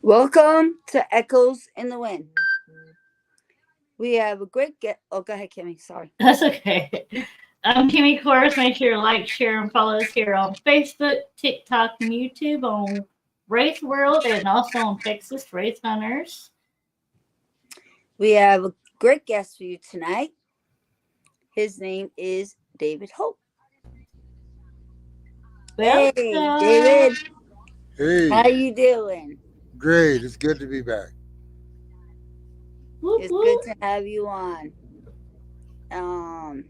Welcome to Echoes in the Wind. We have a great get. Oh, go ahead, Kimmy. Sorry. That's okay. I'm Kimmy Chorus. Make sure to like, share, and follow us here on Facebook, TikTok, and YouTube on Wraith World and also on Texas Wraith Hunters. We have a great guest for you tonight. His name is David Hope. Hey, Welcome. David. How Hey, you doing? great. It's good to be back. Whoop, It's good whoop. to have you on. I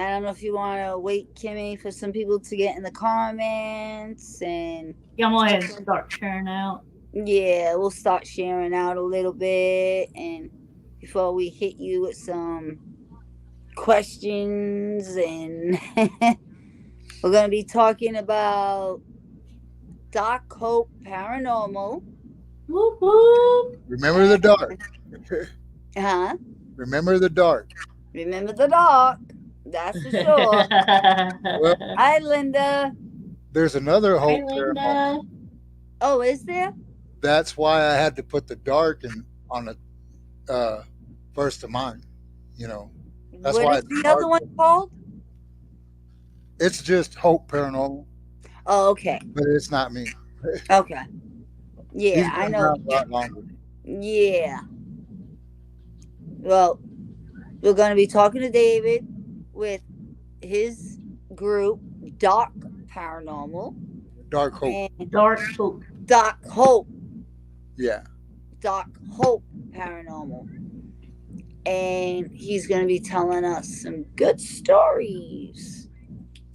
don't know if you want to wait, Kimmy, for some people to get in the comments, and Yeah, I'm going to go ahead and start sharing out. yeah, we'll start sharing out a little bit, and before we hit you with some questions, and we're going to be talking about Doc Hope Paranormal. Whoop, whoop. Remember the dark. Huh? Remember the dark. Remember the Doc. That's for sure. Well, Hi, Linda. there's another Hey, hope paranormal. Linda. Oh, is there? That's why I had to put the dark in on the first of mine. You know, that's What why is it's the other dark. one called? It's just hope paranormal, Oh, okay. but it's not me. Okay. He's Yeah, I been know. around a lot longer. Yeah. Well, we're going to be talking to David with his group, Doc Paranormal, Dark hope. and Dark Hope. Doc Hope. Yeah. Doc Hope Paranormal. And he's going to be telling us some good stories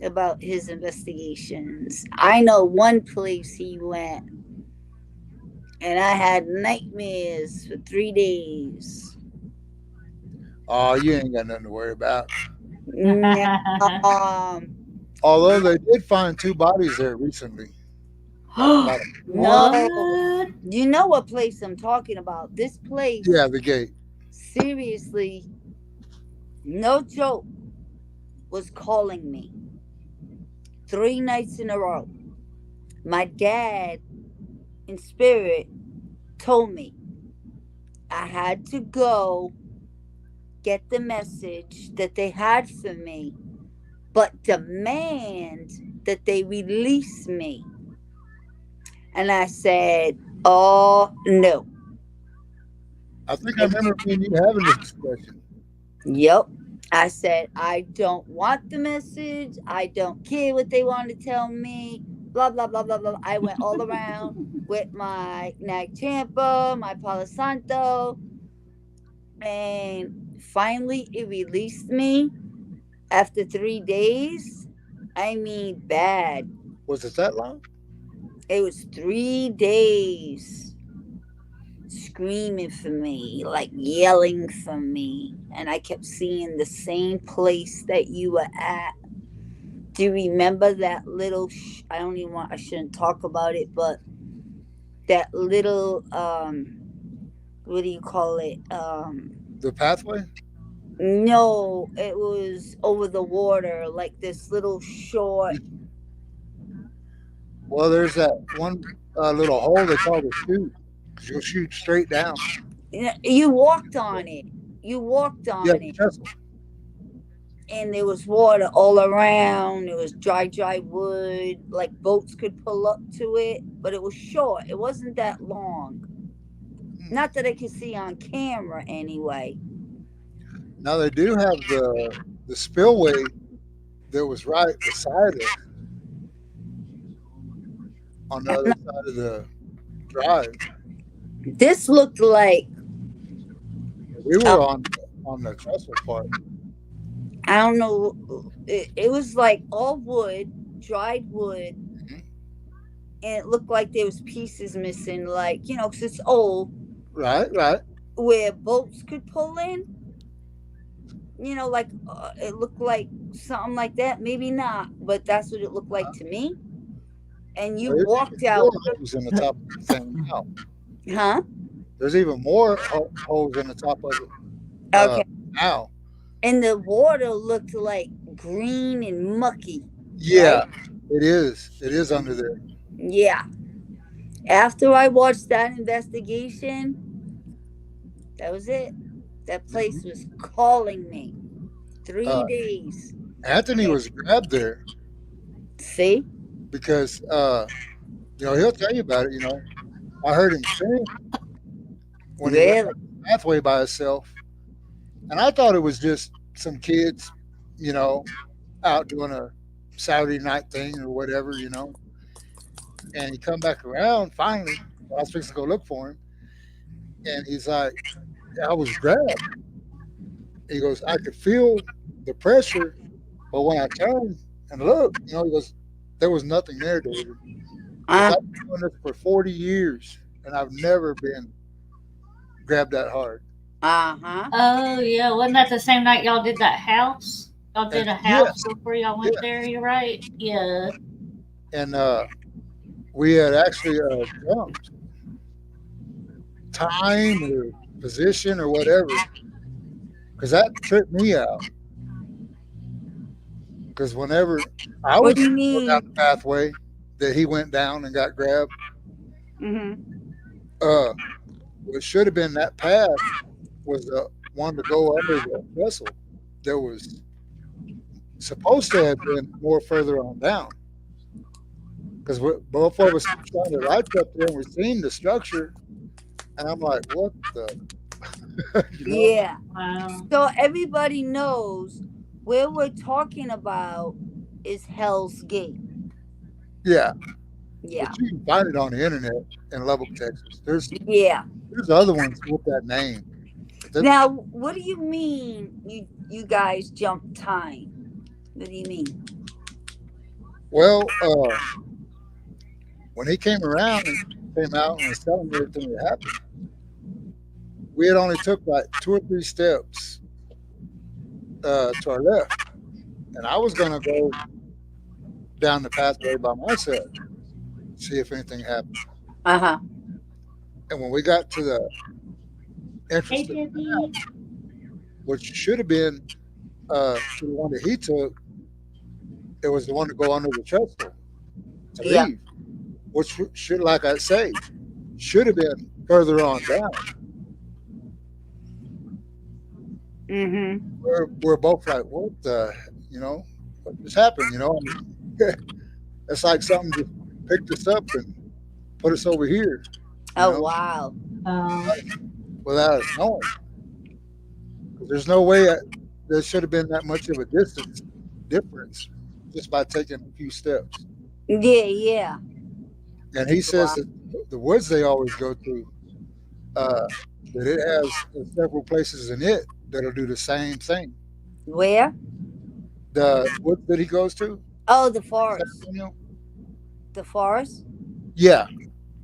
about his investigations. I know one place he went, and I had nightmares for 3 days. Oh, you ain't got nothing to worry about. Um, Although they did find two bodies there recently. About no, What? you know what place I'm talking about. This place, yeah, the gate. seriously, no joke, was calling me 3 nights in a row. My dad, in spirit, told me I had to go get the message that they had for me, but demand that they release me. And I said, oh, no. I think I remember me and you having this discussion. Yep. I said, I don't want the message. I don't care what they want to tell me. Blah, blah, blah, blah, blah. I went all around with my Nag Champa, my Palo Santo, and finally it released me after 3 days. I mean, bad. Was it that long? It was 3 days screaming for me, like yelling for me. And I kept seeing the same place that you were at. Do you remember that little, I don't even want, I shouldn't talk about it, but that little, what do you call it? The pathway? No, it was over the water, like this little short. Well, there's that one little hole they call the chute. 'Cause you'll shoot straight down. You walked on it. You walked Yeah, on it. And there was water all around. It was dry wood. Like boats could pull up to it, but it was short. It wasn't that long. Not that I could see on camera, anyway. now they do have the spillway that was right beside it on the other side of the drive. This looked like, We were on the trestle part. I don't know. It was like all wood, dried wood, Mhm. and it looked like there was pieces missing. Like, because it's old, Right, right. where boats could pull in. Like it looked like something like that. Maybe not, but that's what it looked like to me. And you There's walked even out, more holes in the top of the thing now. huh? There's even more holes in the top of it Okay. now. And the water looked like green and mucky, Yeah, right? it is. It is under there. Yeah. After I watched that investigation, that was it. That place Mhm. was calling me. Three Uh, days. Anthony And was grabbed there see? because he'll tell you about it. I heard him sing when he went Really? down the pathway by himself, and I thought it was just some kids, you know, out doing a Saturday night thing or whatever, And he come back around finally. I was fixing to go look for him, and he's like, "I was grabbed." He goes, "I could feel the pressure, but when I turned and looked, he goes, there was nothing there, David." He goes, Uh "I've been doing this for 40 years, and I've never been grabbed that hard." huh. Oh yeah, wasn't that the same night y'all did that house? Y'all And did a house yes, before y'all went yes, there. You're right. Yeah. and we had actually jumped time or position or whatever because that tripped me out. Because whenever I What was do you going down mean? the pathway that he went down and got grabbed, Mm-hmm. uh, what should have been that path was the one to go under the vessel that was supposed to have been more further on down. Because both of us kept trying to lights up there and we seen the structure, and I'm like, what the, you know? Yeah. Wow. So everybody knows where we're talking about is Hell's Gate. Yeah, Yeah. but you can find it on the internet in Lubbock, Texas. Yeah. There's other ones with that name, but that's Now, what do you mean you guys jump time? What do you mean? well, when he came around and came out and was telling me everything that happened, we had only took like two or three steps to our left, and I was gonna go down the pathway by myself, see if anything happened. Uh-huh. And when we got to the entrance Hey to the Debbie. path, which should have been to the one that he took, it was the one to go under the trestle to Yeah. leave, which should, like I say, should have been further on down. Mm-hmm. We're both like, what the, you know, what just happened? I mean, it's like something just picked us up and put us over here, you Oh know, wow. without us knowing. Because there's no way there should have been that much of a distance difference just by taking a few steps. Yeah, yeah. And he says Wow. that the woods they always go to, uh, that it has several places in it that'll do the same thing. Where? The woods that he goes to, Oh, the San forest. Antonio, The forest? yeah,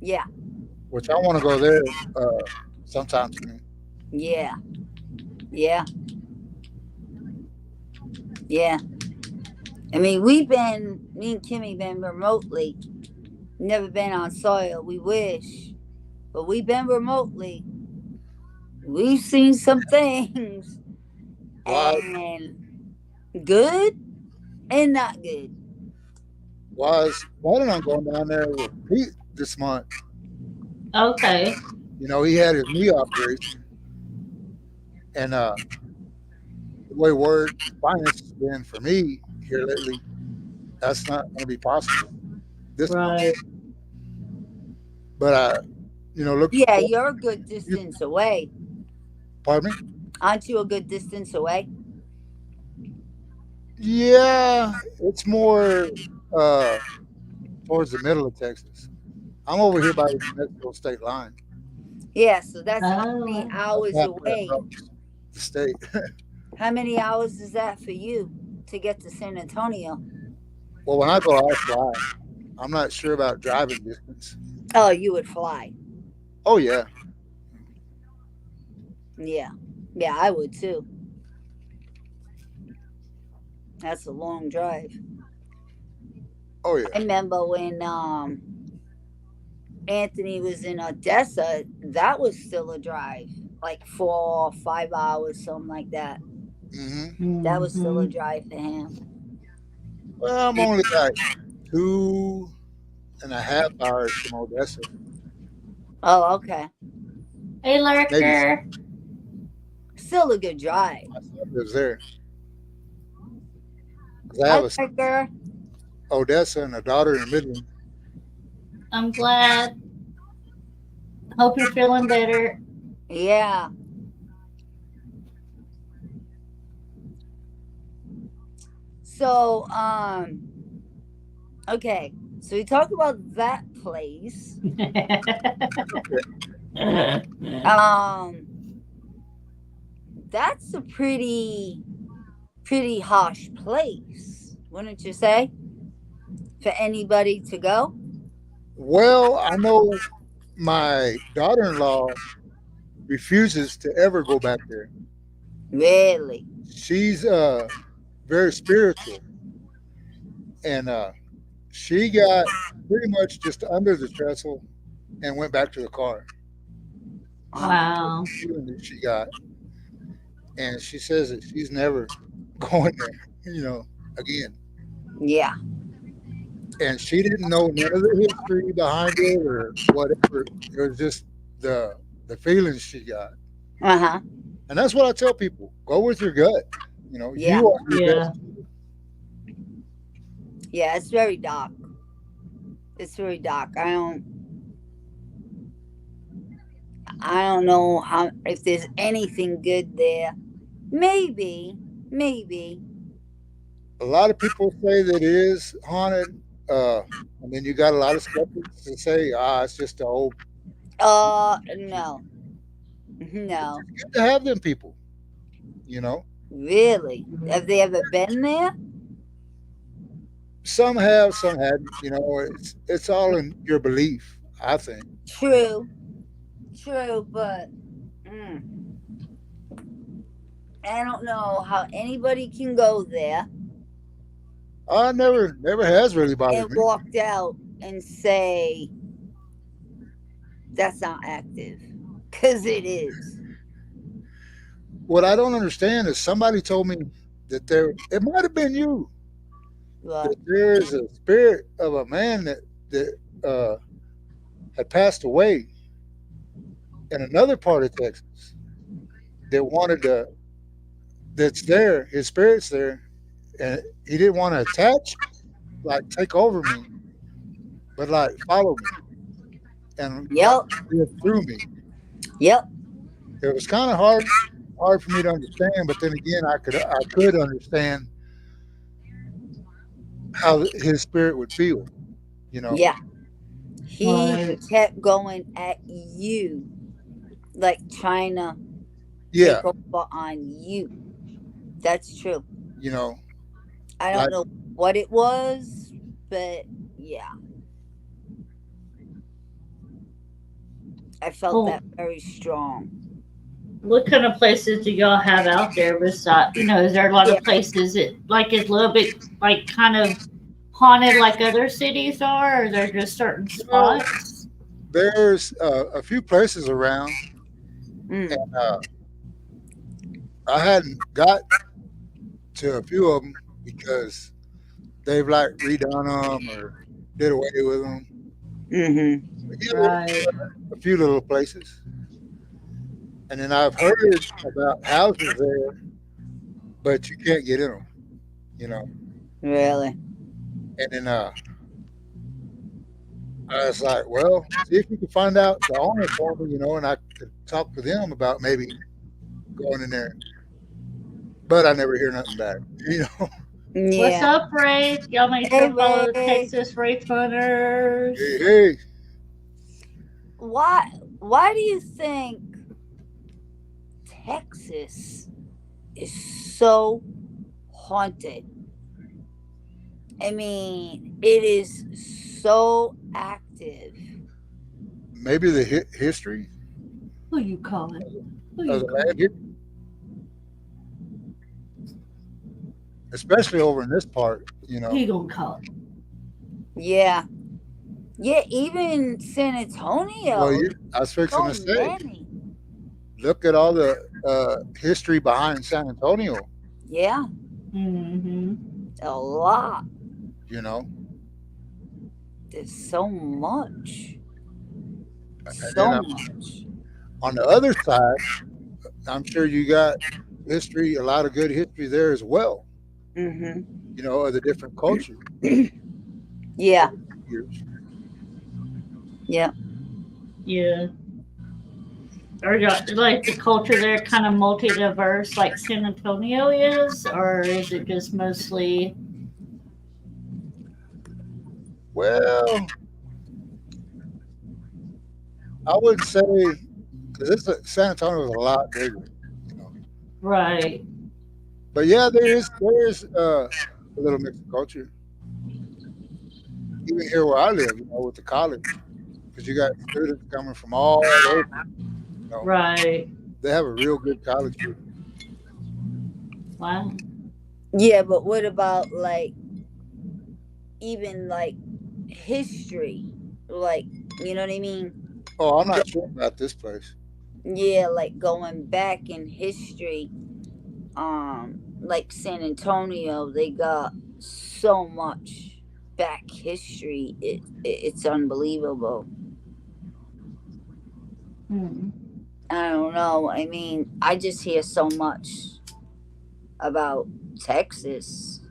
Yeah. which I want to go there sometime soon. Yeah. Yeah. Yeah. I mean, me and Kimmy been remotely, never been on soil. We wish, but we've been remotely. We've seen some things, Why, and good and not good. was planning on going down there with Pete this month. Okay. He had his knee operation, and the way word and finance has been for me here lately, that's not going to be possible this month. Right. But look, Yeah, you're a good you, distance away. pardon me. Aren't you a good distance away? Yeah, it's more uh, towards the middle of Texas. I'm over here by the Mexico state line. Yeah, so that's how many Oh. That's hours halfway away? across the state. How many hours is that for you to get to San Antonio? Well, when I go, I fly. I'm not sure about driving distance. Oh, you would fly. Oh yeah, Yeah. Yeah, I would too. That's a long drive. oh yeah. I remember when Anthony was in Odessa, that was still a drive. Like 4 or 5 hours, something like that. That was still a Mm-hmm. drive for him. Well, I'm only like 2.5 hours from Odessa. Oh, okay. Hey, Maybe Lurker. Still a good drive. my son lives there. 'Cause I have Hi, a son Parker. in Odessa and a daughter in Midland. I'm glad. Hope you're feeling better. Yeah. So, okay. So we talked about that place. Um, that's a pretty harsh place, wouldn't you say? For anybody to go? Well, I know my daughter-in-law refuses to ever go back there. Really? She's very spiritual, and she got pretty much just under the trestle and went back to the car. Uh, Wow. Feeling that she got, and she says that she's never going there, again. yeah. And she didn't know none of the history behind it or whatever. It was just the feelings she got. Uh huh. And that's what I tell people: go with your gut. Yeah. You are your Yeah. best. Yeah. It's very dark. It's very dark. I don't know how if there's anything good there. Maybe. Maybe. A lot of people say that it is haunted, uh, and then you got a lot of skeptics that say, it's just the old. No. No. Good to have them people. You know, Really? Have they ever been there? some have, some hadn't. It's all in your belief. I think. True. True, but mm, I don't know how anybody can go there Never has really and bothered me. walked out and say that's not active. Because it is. What I don't understand is somebody told me that it might have been you, But that there is a spirit of a man that uh, had passed away in another part of Texas that wanted to that's there. His spirit's there, and he didn't want to attach, like take over me, but like follow me and like yep. live through me. Yep. It was kind of hard for me to understand, but then again, I could understand how his spirit would feel. You know, Yeah. He Right. kept going at you, like trying to yeah, take over on you. That's true. you know, I don't like know what it was, but yeah, I felt Well, that very strong. what kind of places do y'all have out there besides, is there a lot Yeah. of places that, like, is a little bit, like, kind of haunted like other cities are, or they're just certain well, spots? there's a few places around, and Mm. I hadn't got to a few of them because they've like redone them or did away with them. Mm-hmm. Yeah, there's Right. a few little places, and then I've heard about houses there, but you can't get in them. You know, Really? and then I was like, well, see if you can find out the owner for me, and I could talk to them about maybe going in there. But I never hear nothing back. You know, What's Yeah. up, Wraith? Y'all make Hey, sure to follow the Ray. Texas Wraith Hunters. hey, hey, Why? Why do you think Texas is so haunted? I mean, it is so active. maybe the history Who you calling? Who of you the land calling? here, especially over in this part. Who you gonna call? Yeah. Yeah, even San Well, Antonio, I was fixing so to say, many. look at all the history behind San Antonio. Yeah, Mm-hmm. a lot. You know, There's so much. And then So much. on the other side, I'm sure you got history, a lot of good history there as well. Mm-hmm. Of the different cultures Yeah. over the years. Yeah. Yeah. Or like the culture there kind of multi diverse like San Antonio is, or is it just mostly Well, I wouldn't say because San Antonio is a lot bigger, you know. right? But yeah, there is a little mix of culture even here where I live, with the college, because you got students coming from all over. You know, Right. they have a real good college here. Wow. Yeah, but what about like even like history? Like, you know what I mean? Oh, I'm not sure about this place. Yeah, like going back in history, like San Antonio, they got so much back history. It's unbelievable. Hmm. I don't know. I mean, I just hear so much about Texas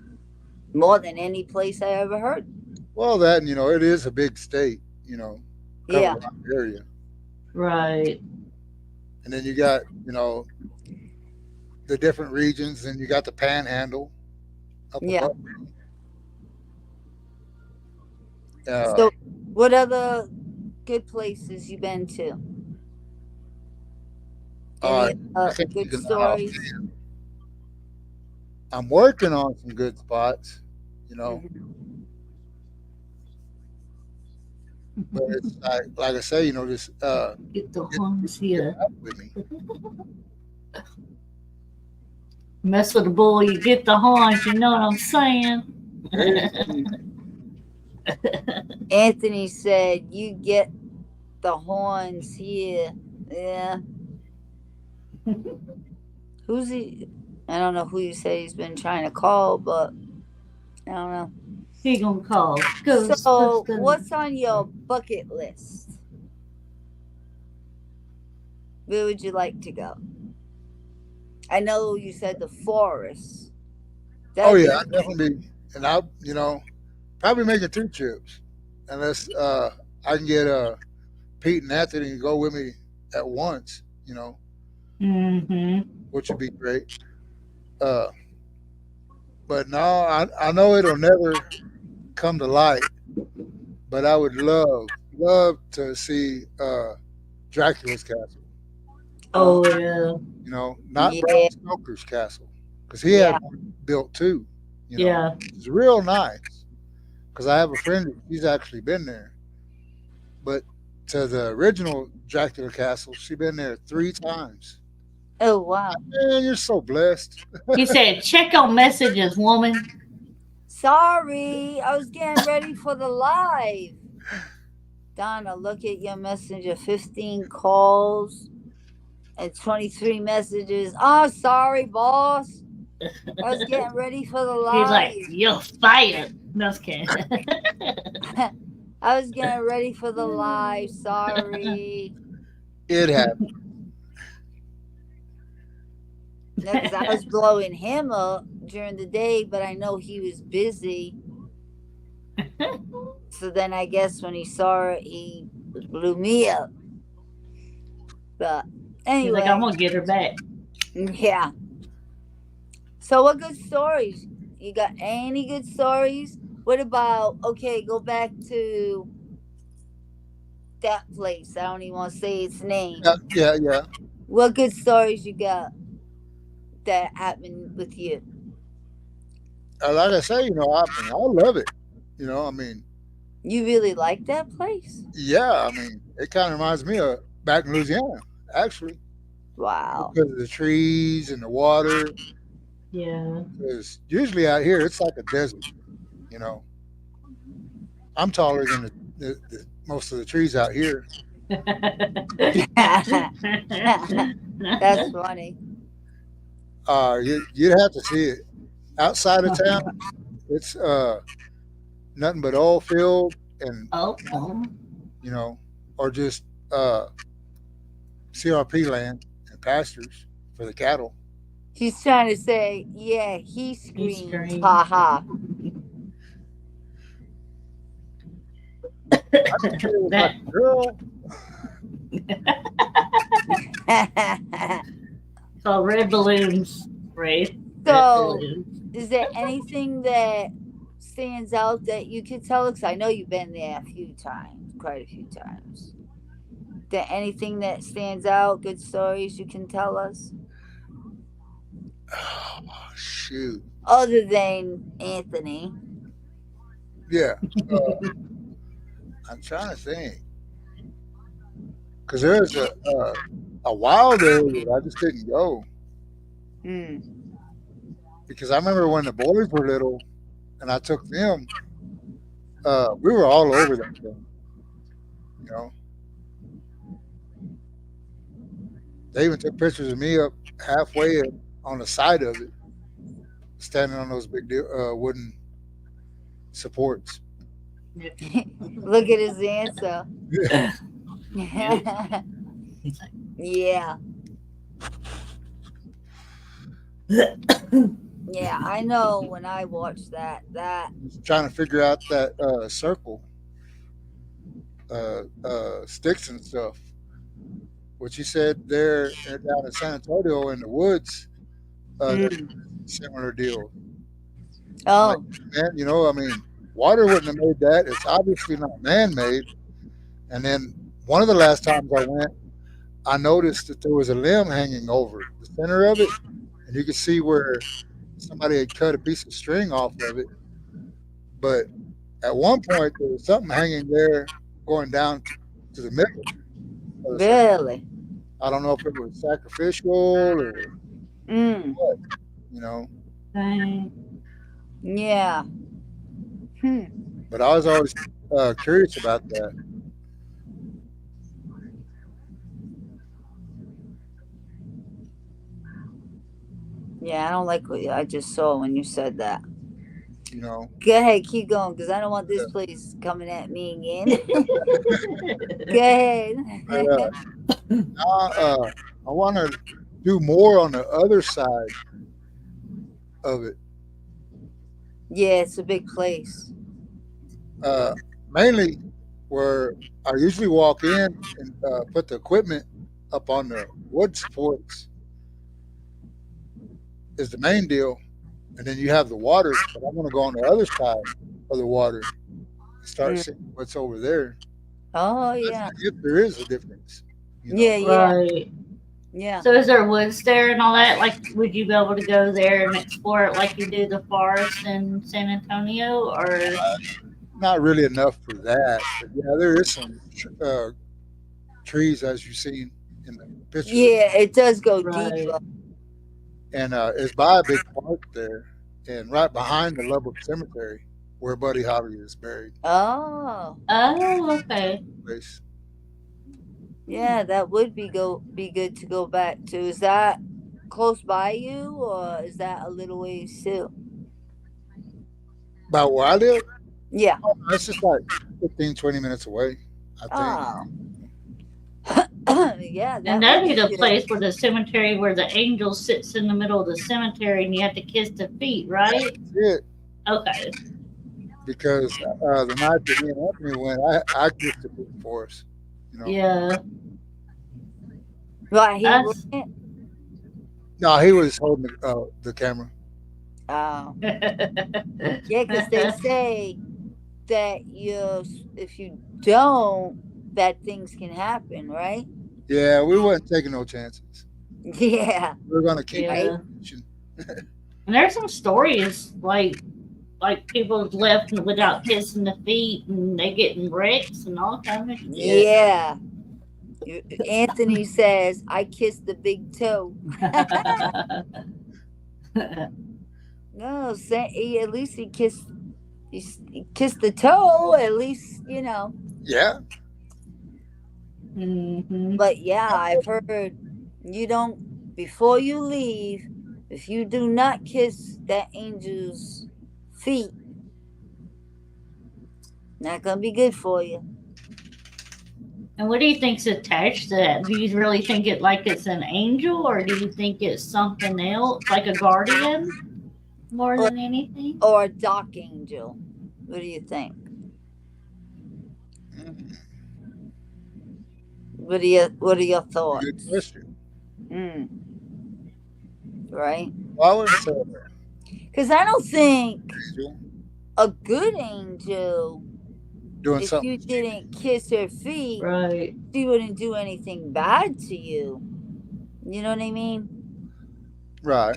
more than any place I ever heard. Well, that and it is a big state. Cover a Yeah, lot of area, Right. and then you got the different regions, and you got the Panhandle up yeah. above. Uh, So, what other good places you been to? uh, Any I can't good think of none off. stories? I'm working on some good spots, you know, Hmm. but it's like I say, just Get the get horns get here. back with me. Mess with the bull, you get the horns. You know what I'm saying? Hey, Anthony said, "You get the horns here." Yeah. Who's he? I don't know who you say he's been trying to call, but I don't know. He gonna call So, Ghostbusters. what's on your bucket list? Where would you like to go? I know you said the forest. oh That'd yeah, be I definitely be, and I'll probably making 2 trips, unless I can get Pete and Anthony to go with me at once, Mm-hmm. which would be great. Uh, but no, I know it'll never come to light, but I would love to see Dracula's castle. oh Oh yeah. Not Bram yeah, Stoker's castle, because he had yeah. one built too. Yeah. It's real nice. Because I have a friend she's actually been there, but to the original Dracula castle, she been there 3 times. Oh wow. Man, you're so blessed. He said, check your messages, woman. Sorry, I was getting ready for the live. Donna, look at your messenger. 15 calls and 23 messages. Oh, sorry, boss. I was getting ready for the He's like, live. you're fired. No, just kidding. I was getting ready for the live. Sorry. It happened. No, because I was blowing him up during the day, but I know he was busy. So then I guess when he saw it, he blew me up. But He's like, I'm anyway, gonna get her back. yeah. So what good stories? You got any good stories? What about, okay, go back to that place. I don't even want to say its Yeah, name. yeah, yeah. What good stories you got that happened with you? Like I say, I love it. I mean, You really like that place? yeah, I mean, it kind of reminds me of back in Louisiana, actually, Wow. because of the trees and the water. Yeah. Because usually out here, it's like a desert. You know, I'm taller than the most of the trees out here. That's funny. You'd have to see it outside of town. It's nothing but oil field and oh, oh. or just uh, CRP land and pastures for the cattle. He's trying to say, yeah, he He screams, screamed. ha ha. I didn't say it was like That a girl. called red balloons, Ray. Red So, balloons. is there anything that stands out that you could tell us? I know you've been there a few times, quite a few times. There anything that stands out, good stories you can tell us? Oh, shoot. Other than Anthony. Yeah. Uh, I'm trying to think. Because there's a wild area that I just didn't go. Hmm. Because I remember when the boys were little and I took them, we were all over that thing. You know, they even took pictures of me up halfway on the side of it, standing on those big wooden supports. Look at his answer. He's like, Yeah. Yeah, I know when I watched that Just trying to figure out that circle, sticks and stuff. What you said there down in San Antonio in the woods, there's mm. similar deal. I'm like, Oh. man, I mean, water wouldn't have made that. It's obviously not man made. And then one of the last times I went, I noticed that there was a limb hanging over the center of it, and you could see where somebody had cut a piece of string off of it. But at one point, there was something hanging there going down to the middle of the circle. Really? I don't know if it was sacrificial or Mm. what, you know. dang. Yeah. Hmm. But I was always curious about that. Yeah, I don't like what I just saw when you said that. You know, Go ahead, keep going, because I don't want this place coming at me again. Go ahead. but now I want to do more on the other side of it. Yeah, it's a big place. Uh, Mainly where I usually walk in and put the equipment up on the wood supports is the main deal, and then you have the water. But I want to go on the other side of the water and start Mm. seeing what's over there. Oh If yeah. if there is a difference, you know. Yeah, yeah, Right. yeah. So is there woods there and all that? Like, would you be able to go there and explore it like you do the forest in San Antonio? Or Not really enough for that, but yeah, there is some trees as you've seen in the pictures, Yeah, it does go right? deeper. and it's by a big park there, and right behind the Lubbock Cemetery where Buddy Holly is buried. Oh. Oh, okay. Place. Yeah, that would be good to go back to. Is that close by you or is that a little ways too? About where I live, Yeah. oh, that's just like 15, 20 minutes away, I think. Oh. Yeah, And that would that'd be be the good. place where the cemetery, where the angel sits in the middle of the cemetery, and you have to kiss the feet, right? That's it. Okay. Because the night that me and Anthony went, I kissed it for us. You know, Yeah. Right, he That's. wouldn't. no, he was holding the camera. Oh. Yeah, because they say that if you don't, bad things can happen, right? Yeah, we wasn't taking no chances. Yeah. We were gonna keep Right. Yeah. pushing. And there's some stories like people left without kissing the feet, and they getting wrecks and all kinds of shit. Yeah. Anthony says, I kissed the big toe. No, at least he kissed the toe, at least, Yeah, hmm But yeah, I've heard before you leave, if you do not kiss that angel's feet, not gonna be good for you. And what do you think's attached to that? Do you really think it like it's an angel, or do you think it's something else, like a guardian, more or than anything? or a dock angel? What do you think? Mm, What are your good thoughts? question. Mm, right? Well, I wouldn't say Because I don't think angel a good angel, doing if you something. didn't kiss her feet, Right. she wouldn't do anything bad to you. You know what I mean? Right.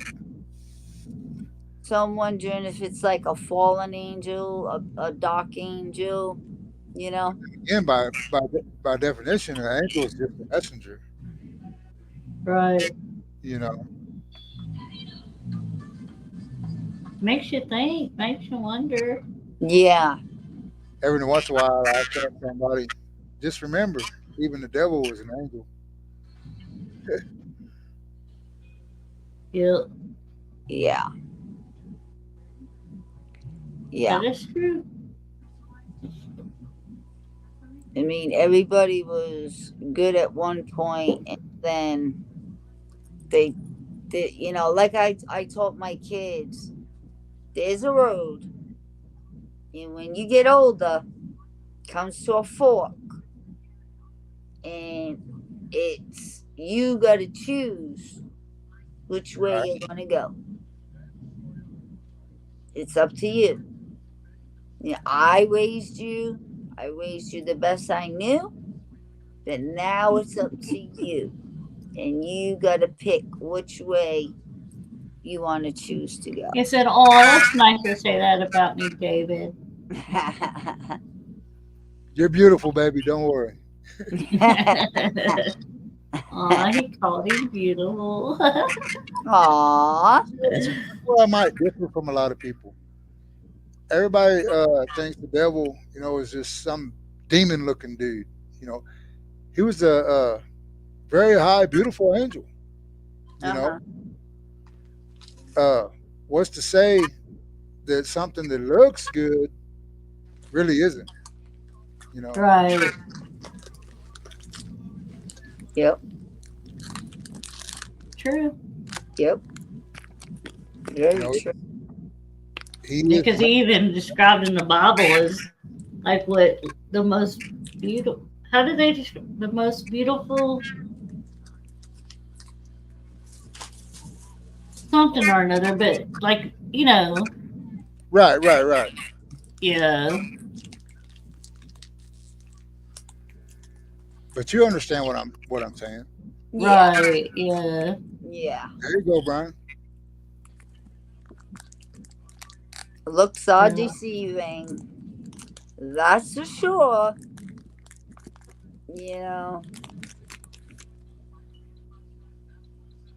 So I'm wondering if it's like a fallen angel, a dark angel, you know? Again, by definition, an angel is just a messenger. Right. You know, Makes you think, makes you wonder. Yeah, every once in a while, I tell somebody, just remember, even the devil was an angel. Yep, yeah, yeah. that is true. I mean, everybody was good at one point, and then they did, like I taught my kids, there's a road, and when you get older, comes to a fork, and it's you got to choose which way Right. you're going to go. It's up to you. Yeah, I raised you the best I knew, but now it's up to you. And you got to pick which way you want to choose to go. He said, "Oh, that's nice to say that about me, David." You're beautiful, baby. Don't worry. Aw, he called him beautiful. Aw. See, that's where I might differ from a lot of people. Everybody thinks the devil, is just some demon-looking dude. You know, he was a very high, beautiful angel. You Uh huh. know, uh, what's to say that something that looks good really isn't? You know, Right. Yep. True. Yep. you Very know, true. he is. Because he even described in the Bible as like what the most beautiful. How did they describe the most beautiful something or another? But like Right, right, right. yeah, But you understand what I'm saying. Yeah. right, yeah. Yeah. There you go, Brian. Looks are Yeah. deceiving. That's for sure. You know,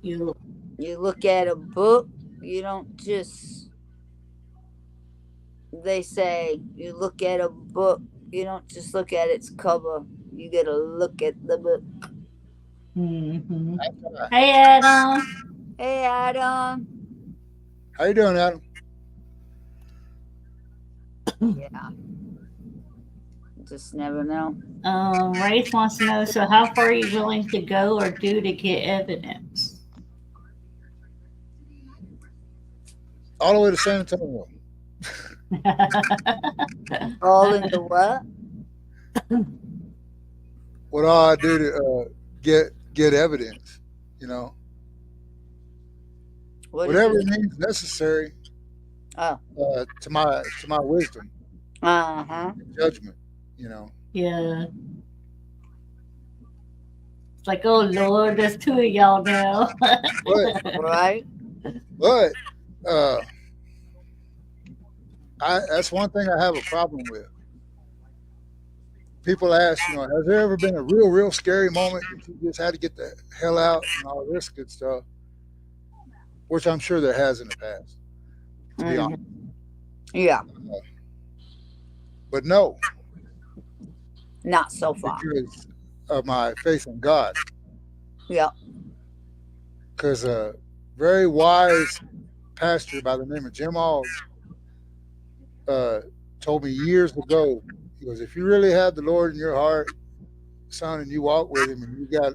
You you look at a book, you don't just, they say, you look at a book, you don't just look at its cover. You gotta look at the book. hmm Hey Adam. Hey, Adam. How you doing, Adam? Yeah. Just never know. Race wants to know, so how far are you willing to go or do to get evidence? All the way to San Antonio. All in the what? What all I do to get evidence? You know, What is whatever it? means necessary Oh. to my wisdom Uh huh. and judgment. You know, Yeah. It's like, oh Lord, there's two of y'all now. but Right? but uh, that's one thing I have a problem with. People ask, has there ever been a real scary moment that you just had to get the hell out and all this good stuff? Which I'm sure there has in the past, to be Hmm. honest. Yeah. But no, Not so far. because of my faith in God. Yeah. Because a very wise pastor by the name of Jim Ogg uh, told me years ago, he goes, if you really have the Lord in your heart, son and you walk with him and you got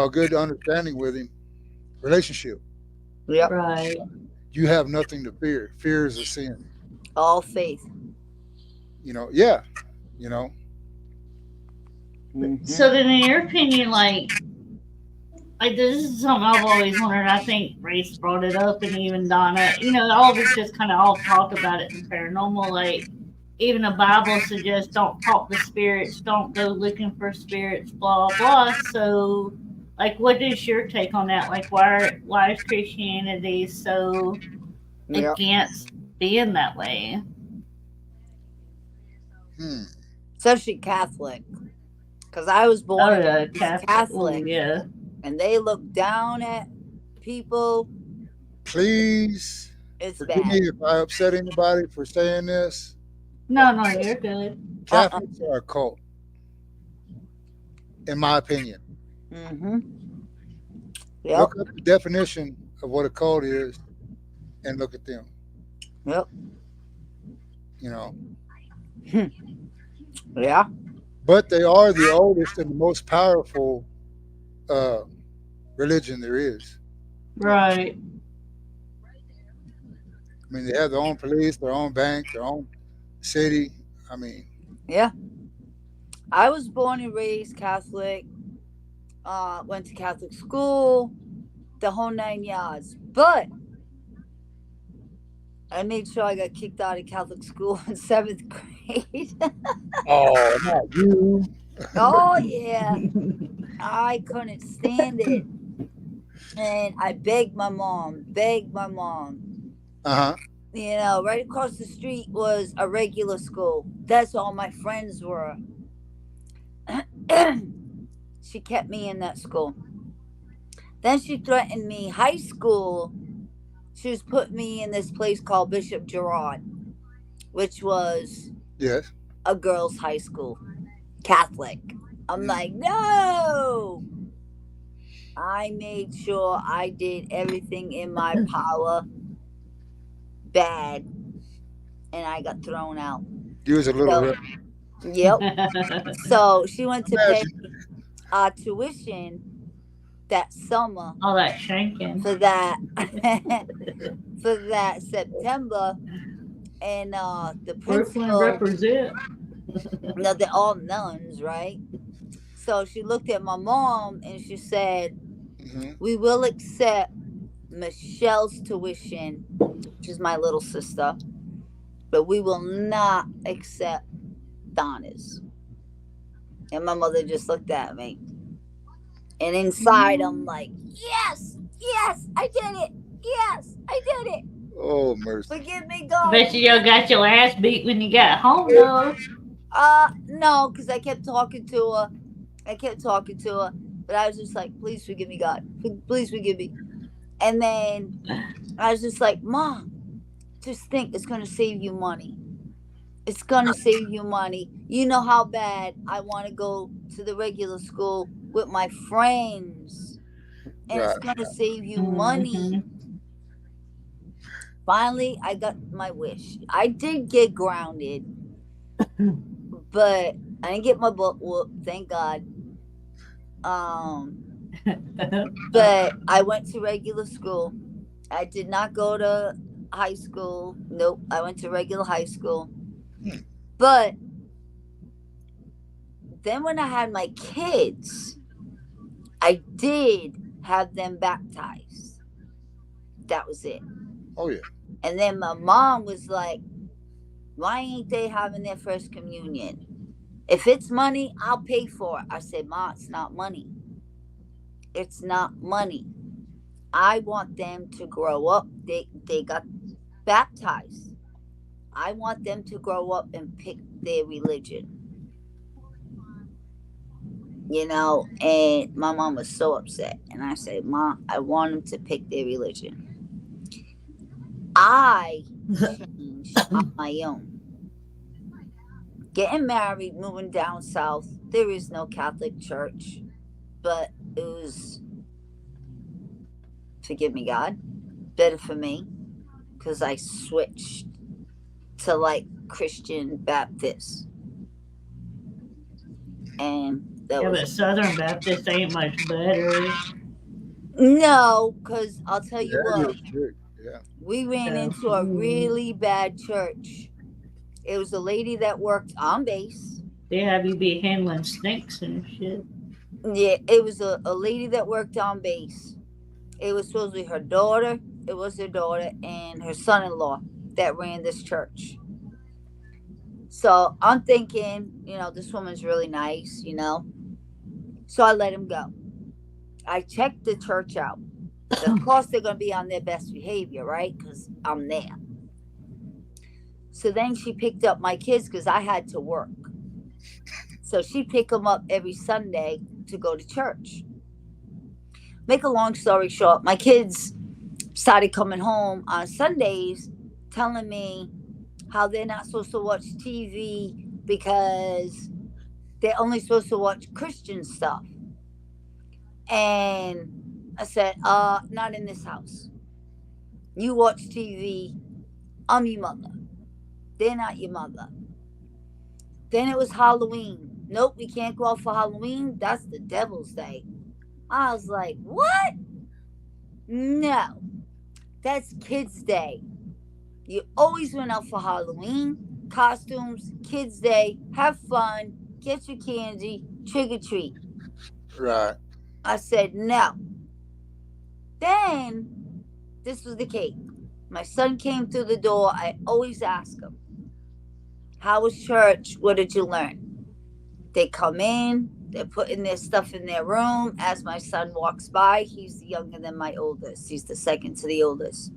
a good understanding with him, relationship, Yep. Right. you have nothing to fear. Fear is a sin. All faith. Yeah, you know. Mm-hmm. So then, in your opinion, like this is something I've always wondered. I think Race brought it up, and even Donna. All of us just kind of all talk about it in paranormal. Like even the Bible suggests don't talk to spirits, don't go looking for spirits, blah blah. So, like, what is your take on that? Like, why is Christianity so Yep. against being that way? Hmm. Especially Catholic, because I was born Oh and yeah, raised Catholic. Oh Catholic, yeah. and they look down at people. Please It's forgive me bad. if I upset anybody for saying this. No, no, you're good. Uh-uh. Catholics are a cult, in my opinion. Mm-hmm. Yep. Look up the definition of what a cult is and look at them. Yep. You know, Yeah. but they are the oldest and the most powerful uh, religion there is. Right. I mean, they have their own police, their own bank, their own city. I mean, Yeah. I was born and raised Catholic. Went to Catholic school, the whole 9 yards. But I made sure I got kicked out of Catholic school in seventh grade. oh, not you. Oh yeah, I couldn't stand it, and I begged my mom. Uh huh. Right across the street was a regular school. That's all my friends were. She kept me in that school. Then she threatened me. High school, she was putting me in this place called Bishop Gerard, which was Yes. a girls' high school, Catholic. I'm like, no. I made sure I did everything in my power bad, and I got thrown out. You was a little So, rebel. yep. So she went to pay Imagine. tuition that summer All that shanking. for that for that September, and the Brooklyn principal, represent. they're all nuns, right? So she looked at my mom and she said, Hmm. "We will accept Michelle's tuition, which is my little sister, but we will not accept Donna's." And my mother just looked at me. And inside, I'm like, yes, yes, I did it. Yes, I did it. Oh, mercy. Forgive me, God. Bet you got your ass beat when you got home though. No, because I kept talking to her. But I was just like, please forgive me, God. Please forgive me. And then I was just like, Mom, just think it's going to save you money. It's going to save you money. You know how bad I want to go to the regular school with my friends. And it's Right. going to save you money. Finally, I got my wish. I did get grounded, but I didn't get my butt whooped, thank God. But I went to regular school. I did not go to high school. Nope, I went to regular high school. Hmm. But then when I had my kids, I did have them baptized. That was it. Oh, yeah. And then my mom was like, why ain't they having their first communion? If it's money, I'll pay for it. I said, Ma, it's not money. It's not money. I want them to grow up. They got baptized. I want them to grow up and pick their religion. And my mom was so upset. And I said, Ma, I want them to pick their religion. I changed on my own. Getting married, moving down south, there is no Catholic church, but it was, forgive me, God, better for me because I switched to like Christian Baptist. and that Yeah, was but Southern Baptist ain't much better. no, because I'll tell Yeah, you it what, is big. Yeah. we ran So, into a really bad church. It was a lady that worked on base. they have you be handling snakes and shit. Yeah, it was a lady that worked on base. It was supposed to be her daughter. It was her daughter and her son-in-law that ran this church. So I'm thinking, this woman's really nice. So I let him go. I checked the church out. Of course, they're going to be on their best behavior, right? Because I'm there. So then she picked up my kids because I had to work. So she picked them up every Sunday to go to church. Make a long story short, my kids started coming home on Sundays telling me how they're not supposed to watch TV because they're only supposed to watch Christian stuff. And I said, not in this house. You watch TV. I'm your mother. They're not your mother. Then it was Halloween. Nope, we can't go out for Halloween. That's the devil's day. I was like, what? No, that's kids' day. You always went out for Halloween, costumes, kids' day, have fun, get your candy, trick or treat. Right. I said, no. Then, this was the cake. My son came through the door. I always ask him, how was church? What did you learn? They come in, they're putting their stuff in their room. As my son walks by, he's younger than my oldest. He's the second to the oldest.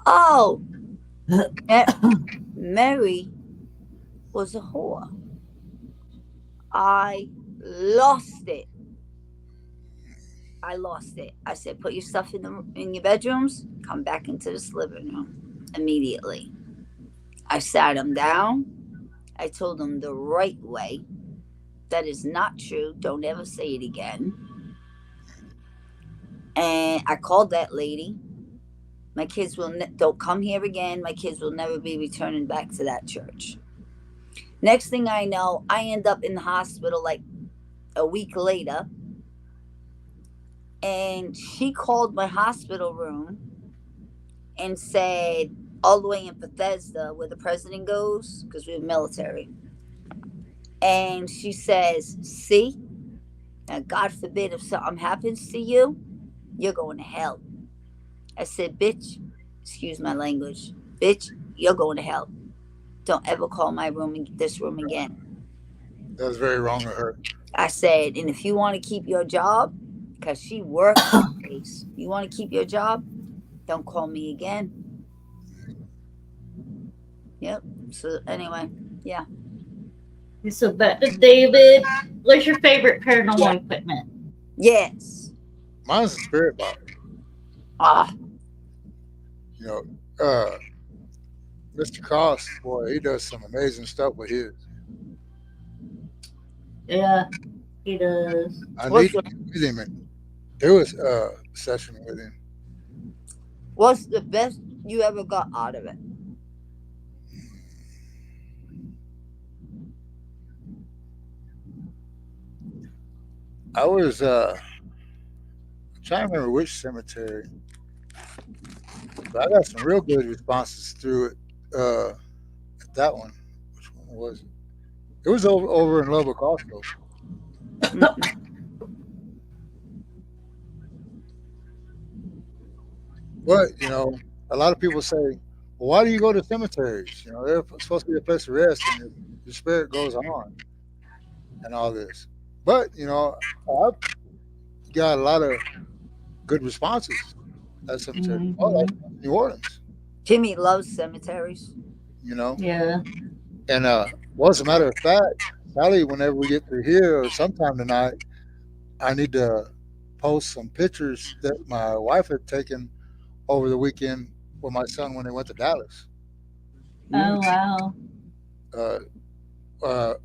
Oh, Mary was a whore. I lost it. I lost it. I said, put your stuff in your bedrooms. Come back into this living room immediately. I sat him down. I told him the right way. That is not true. Don't ever say it again. And I called that lady. My kids don't come here again. My kids will never be returning back to that church. Next thing I know, I end up in the hospital like a week later. And she called my hospital room and said, all the way in Bethesda, where the president goes, because we're military. And she says, see, now God forbid if something happens to you, you're going to hell. I said, bitch, excuse my language, bitch, you're going to hell. Don't ever call this room again. That was very wrong of her. I said, and if you want to keep your job, because she worked on base, you want to keep your job, don't call me again. Yep. So anyway, yeah. So back to David. What's your favorite paranormal Yeah. equipment? Yes. Mine's a spirit box. Ah. You know, Mr. Cross, boy, he does some amazing stuff with his. Yeah, he does. I What's need to get with him and do a session with him. What's the best you ever got out of it? I was trying to remember which cemetery, but I got some real good responses through it. At that one, which one was it? It was over in Lubbock also. Mm-mm. But a lot of people say, "Well, why do you go to cemeteries? They're supposed to be a place of rest, and your spirit goes on, and all this." But I've got a lot of good responses at cemetery. Oh, Hmm. that's New Orleans, Jimmy loves cemeteries. you know. Yeah. And well, as a matter of fact, Sally, whenever we get through here or sometime tonight, I need to post some pictures that my wife had taken over the weekend with my son when they went to Dallas. Oh Mm. wow. Uh,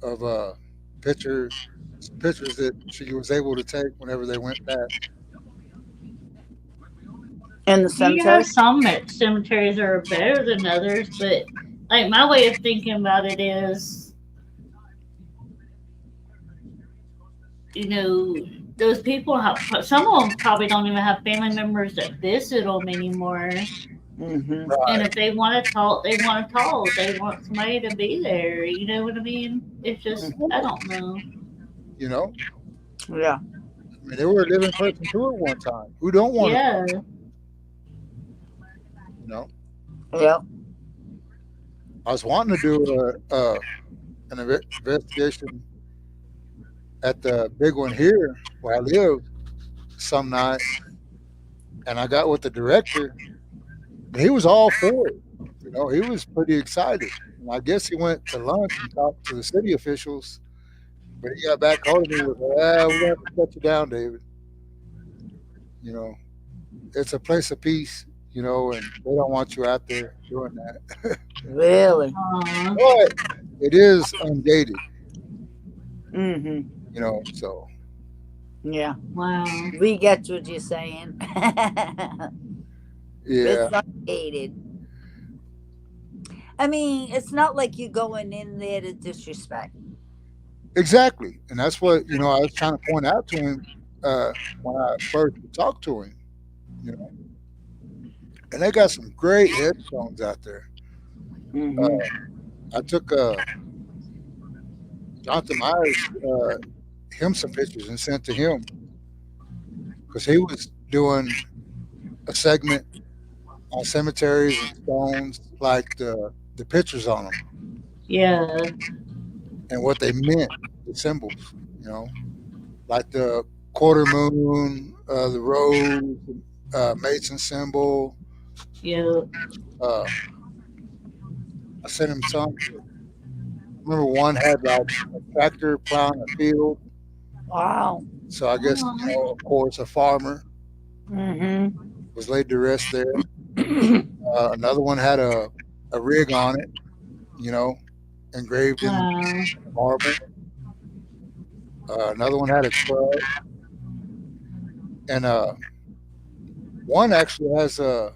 of picture pictures that she was able to take whenever they went back. In the You cemetery? have some cemeteries that are better than others, but like my way of thinking about it is you know, those people have, some of them probably don't even have family members that visit them anymore. Mm-hmm. And Right. if they want to talk, they want to talk. They want somebody to be there. You know what I mean? It's just, I don't know. You know, Yeah. I mean, they were a living person too at one time. Who don't want to talk? Yeah. You know, Yep. I was wanting to do an investigation at the big one here where I live some night, and I got with the director, and he was all for it. You know, he was pretty excited. And I guess he went to lunch and talked to the city officials, but he got back hold of me with, we're going to have to shut you down, David. You know, it's a place of peace, you know, and they don't want you out there doing that. Really. But it is ungated, Mm-hmm. you know, so Yeah. Wow. We get what you're saying. It's yeah, ungated. I mean, it's not like you're going in there to disrespect. exactly. And that's what, you know, I was trying to point out to him uh, when I first talked to him, you know, and they got some great headstones out there. Mm-hmm. I took Jonathan Myers, him some pictures and sent to him because he was doing a segment on cemeteries and stones, like the pictures on them Yeah. and what they meant, the symbols, you know, like the quarter moon, the rose, Mason symbol. Yeah. Uh, I sent him some. I remember one had like a tractor plowing a field, Wow. so I guess you Oh. know, of course, a farmer Mm-hmm. was laid to rest there. Another one had a rig on it, you know, engraved in Wow. marble. Another one had a truck, and one actually has a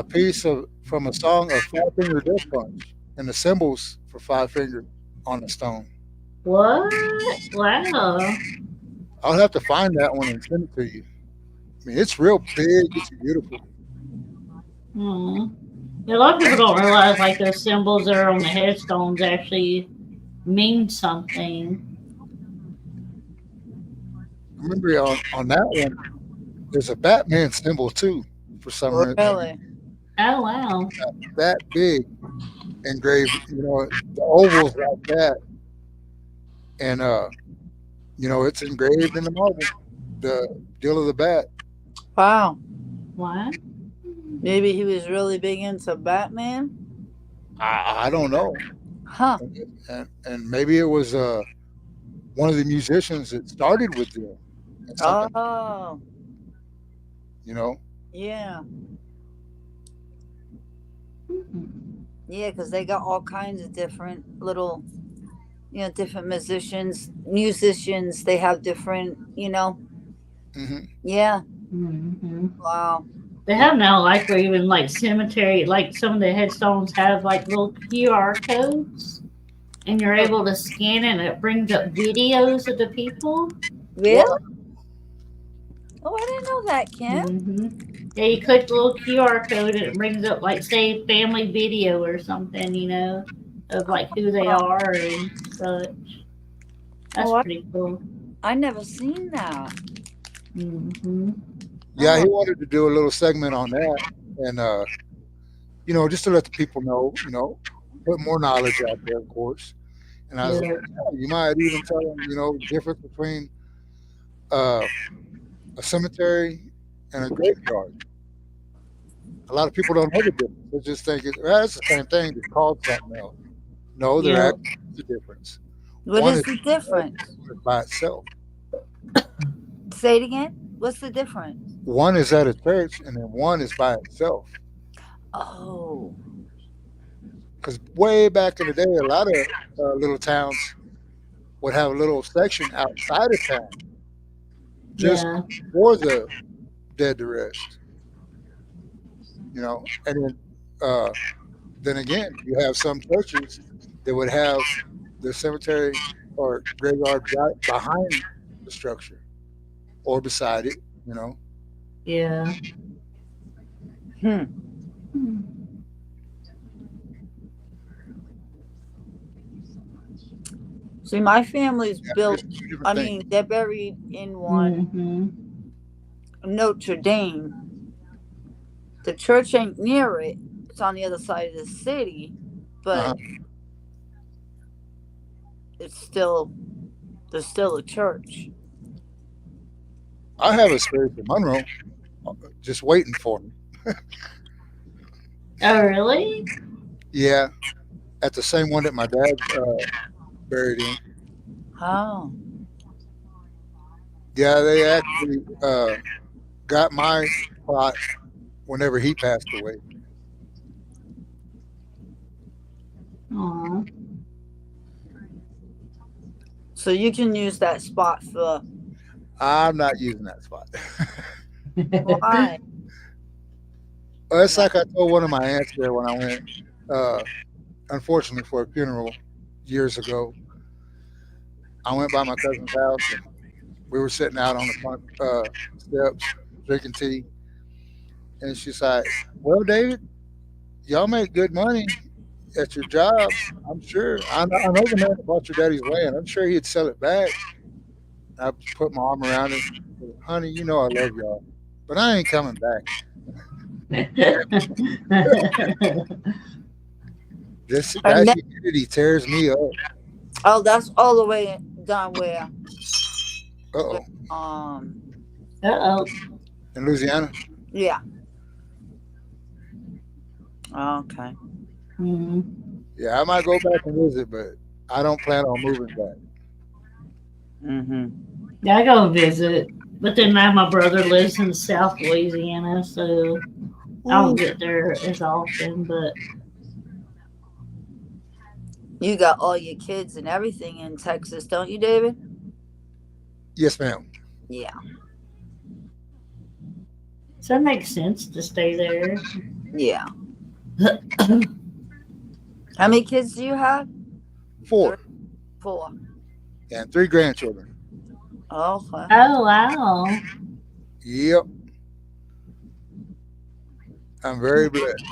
piece of from a song of Five Finger Death Punch and the symbols for Five Finger on the stone. What? Wow. I'll have to find that one and send it to you. I mean, it's real big. It's beautiful. Hmm. Yeah, a lot of people don't realize like those symbols that are on the headstones actually mean something. I remember on that one, there's a Batman symbol too, for some reason. Really? Oh wow. That big engraved, you know, the ovals like that, and you know, it's engraved in the marble. The deal of the bat. Wow. What? Maybe he was really big into Batman? I don't know, Huh. and maybe it was one of the musicians that started with them, and something, Oh, you know. yeah. Yeah, because they got all kinds of different little, different musicians. They have different, Hmm. yeah. Hmm. Wow. They have now like where even like cemetery, like some of the headstones have like little QR codes, and you're Oh, able to scan it, and it brings up videos of the people. What? really? Oh, I didn't know that, Kim. Hmm. Yeah, you click the little QR code, and it brings up like say family video or something, of like who they Oh, are and such. That's oh, pretty cool. I never seen that. Hmm. Yeah, he Oh, wanted to do a little segment on that, and you know, just to let the people know, you know, put more knowledge out there, of course. And I was like, Yeah. yeah, you might even tell them, you know, the difference between uh, a cemetery and a graveyard. A lot of people don't know the difference. They just think it's the same thing, just called something else. No, there Yeah. actually is a difference. what One is is the difference? one is by itself. Say it again. What's the difference? One is at a church, and then one is by itself. Oh, Because way back in the day, a lot of little towns would have a little section outside of town just Yeah. for the dead to rest, you know. And then again, you have some churches that would have the cemetery or graveyard behind the structure or beside it. You know, Yeah. Hmm. Hmm. See, my family's yeah, built. it's two different I things. mean, they're buried in one Mm-hmm. Notre Dame. The church ain't near it. It's on the other side of the city, Uh-huh. but it's still there's still a church. I have a space in Monroe just waiting for me. Oh, really? Yeah, at the same one that my dad buried in. Oh, Yeah, they actually got my plot whenever he passed away. Aw. so you can use that spot for I'm not using that spot. why? Well, it's No. like I told one of my aunts there when I went, uh, unfortunately, for a funeral years ago. I went by my cousin's house and we were sitting out on the front steps drinking tea. And she's like, "Well, David, y'all make good money at your jobs. I'm sure. I know the man that bought your daddy's land. I'm sure he'd sell it back." I put my arm around her. Said, "Honey, you know I love y'all, but I ain't coming back. This And that then, humidity tears me up." oh, that's all the way down Uh where oh. Uh-oh. In Louisiana. yeah. Okay. Mm. Yeah, I might go back and visit, but I don't plan on moving back. Mm-hmm. Yeah, I go visit. But then now my brother lives in South Louisiana, so I don't Ooh. get there as often. But You got all your kids and everything in Texas, don't you, David? Yes, ma'am. Yeah. so it makes sense to stay there. Yeah. How many kids do you have? Three, 4 four. and 3 grandchildren. Okay. Oh, wow. Yep, I'm very blessed.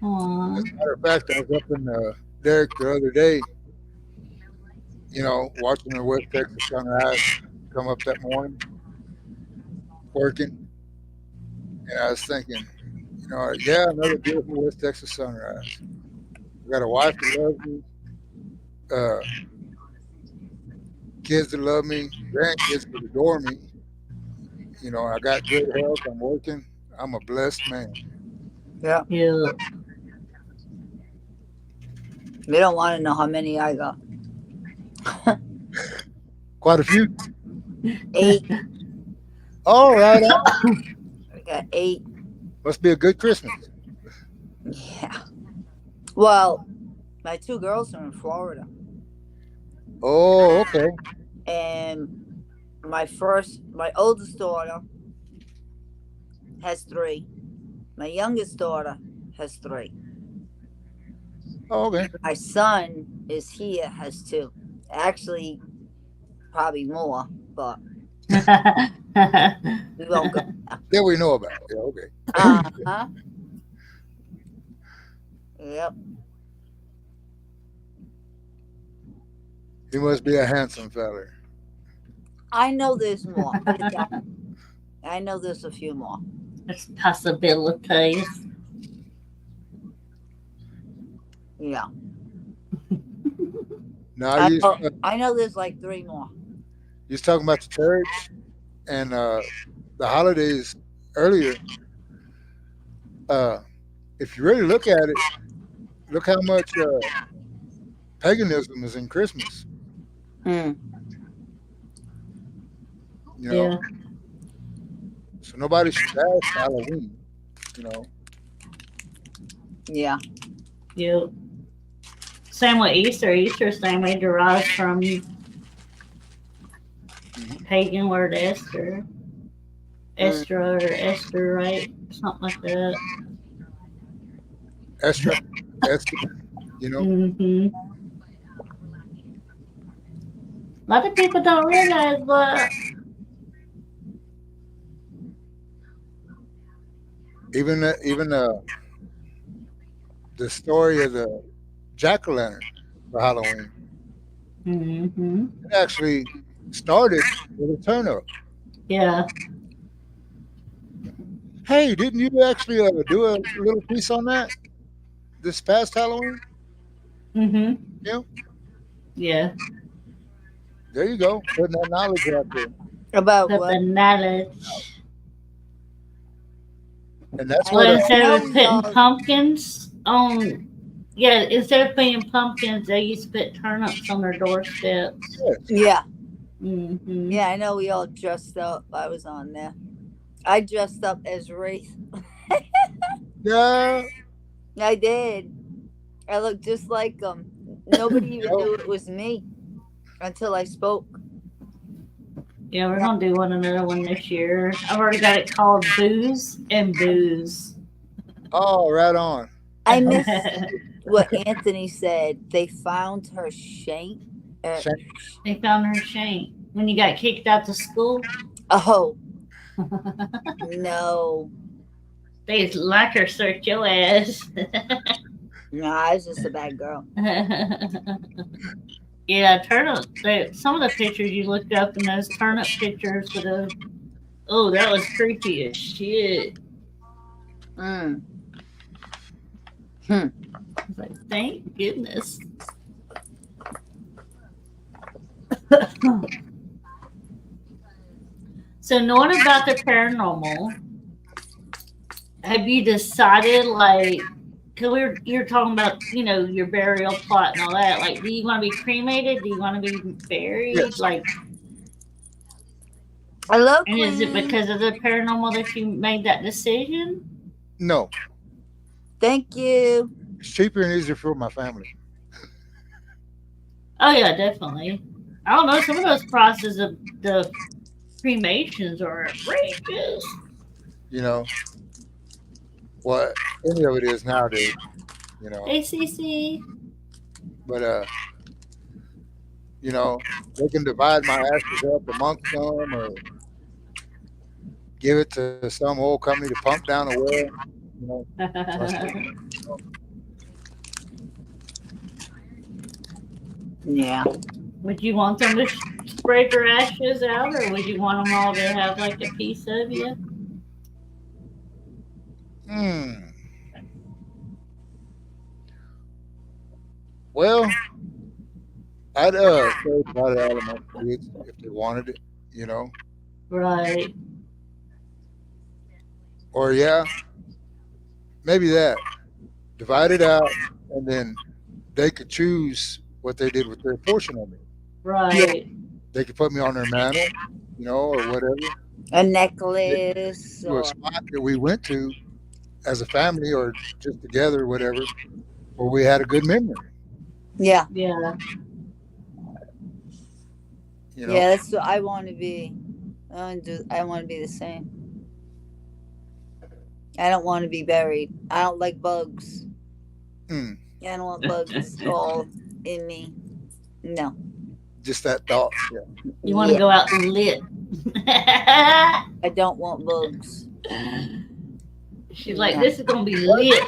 Aw. As a matter of fact, I was up in Derrick the other day, watching the West Texas sunrise come up that morning, working, and I was thinking, yeah, another beautiful West Texas sunrise. I got a wife that loves me, uh, kids that love me, grandkids that adore me. I got good health. I'm working. I'm a blessed man. Yeah. Yeah. You don't want to know how many I got. Quite a few. 8. All right. I got 8. Must be a good Christmas. Yeah. Well, my 2 girls are in Florida, Oh, okay. and my oldest daughter has 3. My youngest daughter has 3. Oh, okay. My son is here, has 2. Actually, probably more, but we won't go. That we know about. Yeah, okay. Uh huh. Yep. He must be a handsome feller. I know there's more. I know there's a few more. There's possibilities. Yeah. Now, I know. I know there's like 3 more. you was talking about the church and the holidays earlier. Uh, if you really look at it, look how much paganism is in Christmas. Mm. You know, Yeah. so nobody should bash Halloween. You know, Yeah. Yeah. Same with Easter. Easter same way derives from Mhm. pagan word Esther. Mm. Estra or Esther, right? Something like that. Esther, Esther. You know, Hmm. A lot of people don't realize, but even the story of the jack o' lantern for Halloween. hmm, It actually started with a turnip. yeah, Hey, didn't you actually do a little piece on that this past Halloween? hmm, Yeah, yeah. there you go, putting that knowledge out there, About Put the what? knowledge. and that's I what Well, I instead know of putting y'all. pumpkins on, yeah, instead of putting pumpkins, they used to put turnips on their doorsteps. yes, Yeah, Hmm. yeah, I know we all dressed up. I was on there. I dressed up as Wraith. yeah, I did. I looked just like them. Nobody you even know, knew it was me until I spoke. Yeah, we're gonna do one another one this year. I've already got it called Booze and Booze. oh, right on. I missed what Anthony said. They found her Uh, Shame. They found her shank when you got kicked out to school. oh no, They like her search your ass. no, I was just a bad girl. Yeah, turnip. Some of the pictures you looked up in those turnip pictures with a, oh, that was creepy as shit. Mm. Hmm. I was like, thank goodness. So knowing about the paranormal, have you decided like, cause you're talking about your burial plot and all that. Like, do you want to be cremated? Do you want to be buried? Yes, Like, I love and is it Queen. because of the paranormal that you made that decision? no, Thank you. it's cheaper and easier for my family. Oh yeah, definitely. I don't know. Some of those prices of the cremations are outrageous. You know what any of it is nowadays. You know, ACC. but they can divide my ashes up amongst them, or give it to some old company to pump down a well. You know, so I said, Yeah. Would you want them to spread your ashes out, or would you want them all to have like a piece of you? hmm. Well, I'd say divide it out among kids if they wanted it. You know, Right. or yeah, maybe that divide it out, and then they could choose what they did with their portion of me. Yeah. Right. They could put me on their mantle, or whatever. A They necklace to a or spot that we went to as a family or just together, whatever, where we had a good memory. yeah. Yeah. You know, Yeah, that's what I want to be. I want to be the same. I don't want to be buried. I don't like bugs. mm, I don't want bugs all in me. No. just that thought. Yeah. You want to Yeah. go out lit. I don't want bugs. She's like, No. this is gonna be What? lit.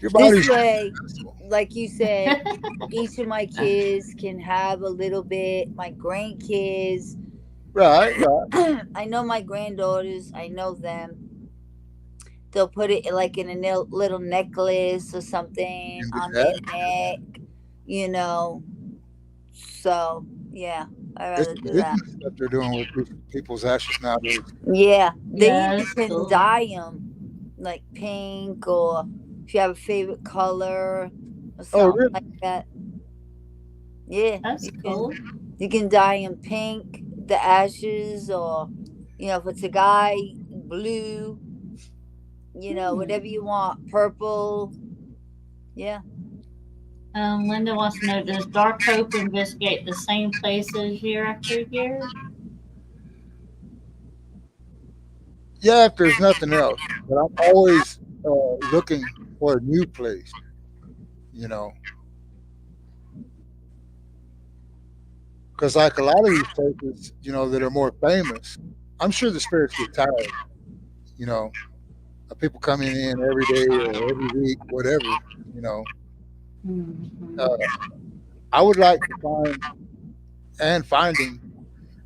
Your This body's way, like you said, each of my kids can have a little bit. My grandkids. right, right. I know my granddaughters. I know them. They'll put it like in a little necklace or You something can do on their that. neck, you know. So, yeah, I'd It's rather do that. business that they're doing with people's ashes nowadays. Yeah, they Yeah, even that's can cool. dye them like pink or if you have a favorite color or Oh, something really? like that. Yeah, That's cool. you can dye them pink, the ashes, or if it's a guy, blue. Whatever Hmm. you want, purple. Yeah. Linda wants to know, does Dark Hope investigate the same places year after year? Yeah, if there's nothing else. But I'm always looking for a new place. You know, Because like a lot of these places, that are more famous, I'm sure the spirits get tired, you know, of people coming in every day or every week, whatever, you know. Uh, Mhm. I would like to find and finding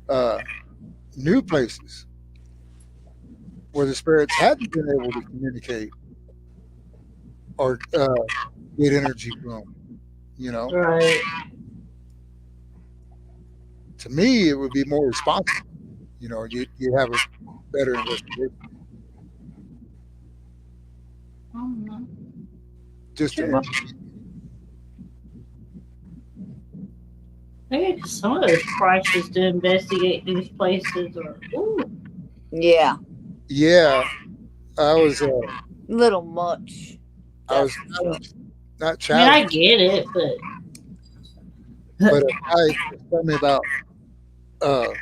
uh, new places where the spirits hadn't been able to communicate or get energy from. You know, Right. to me, it would be more responsible. You have a better investigation. I don't know. Just Sure. Maybe some of those prices to investigate these places are. Ooh. Yeah, yeah, I was little much. I That's was for sure. not I mean, I challenged, get it, but. but a guy was telling me about uh,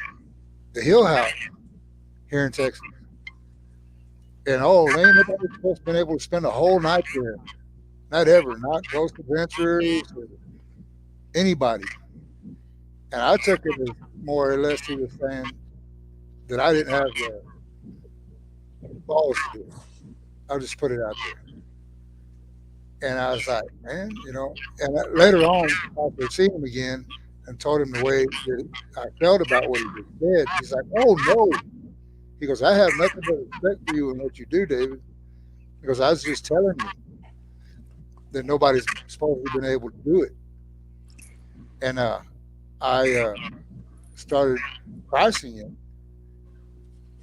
the Hill House here in Texas, and ain't nobody supposed to been able to spend a whole night there. Not ever, not ghost adventurers or anybody. And I took it as more or less he was saying that I didn't have the balls to do it. I'll just put it out there. And I was like, man, And later on, after seeing him again and told him the way that I felt about what he just said, he's like, oh no. He goes, I have nothing but respect for you and what you do, David. He goes, I was just telling you that nobody's supposedly been able to do it. And I started pricing it.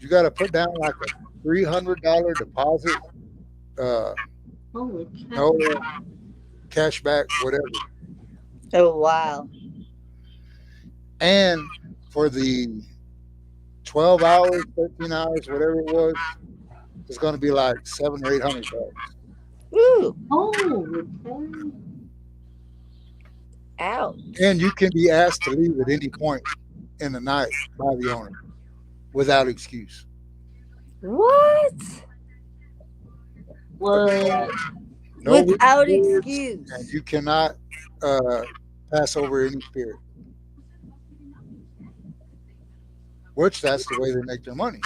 You got to put down like a $300 deposit, uh, Holy cow. no cash back, whatever. Oh wow. And for the 12 hours, 13 hours, whatever it was, it's going to be like $700 or $800. Ooh, Holy cow. ouch. And you can be asked to leave at any point in the night by the owner without excuse. What? What? No Without written words, and excuse. you cannot uh, pass over any spirit, which that's the way they make their money,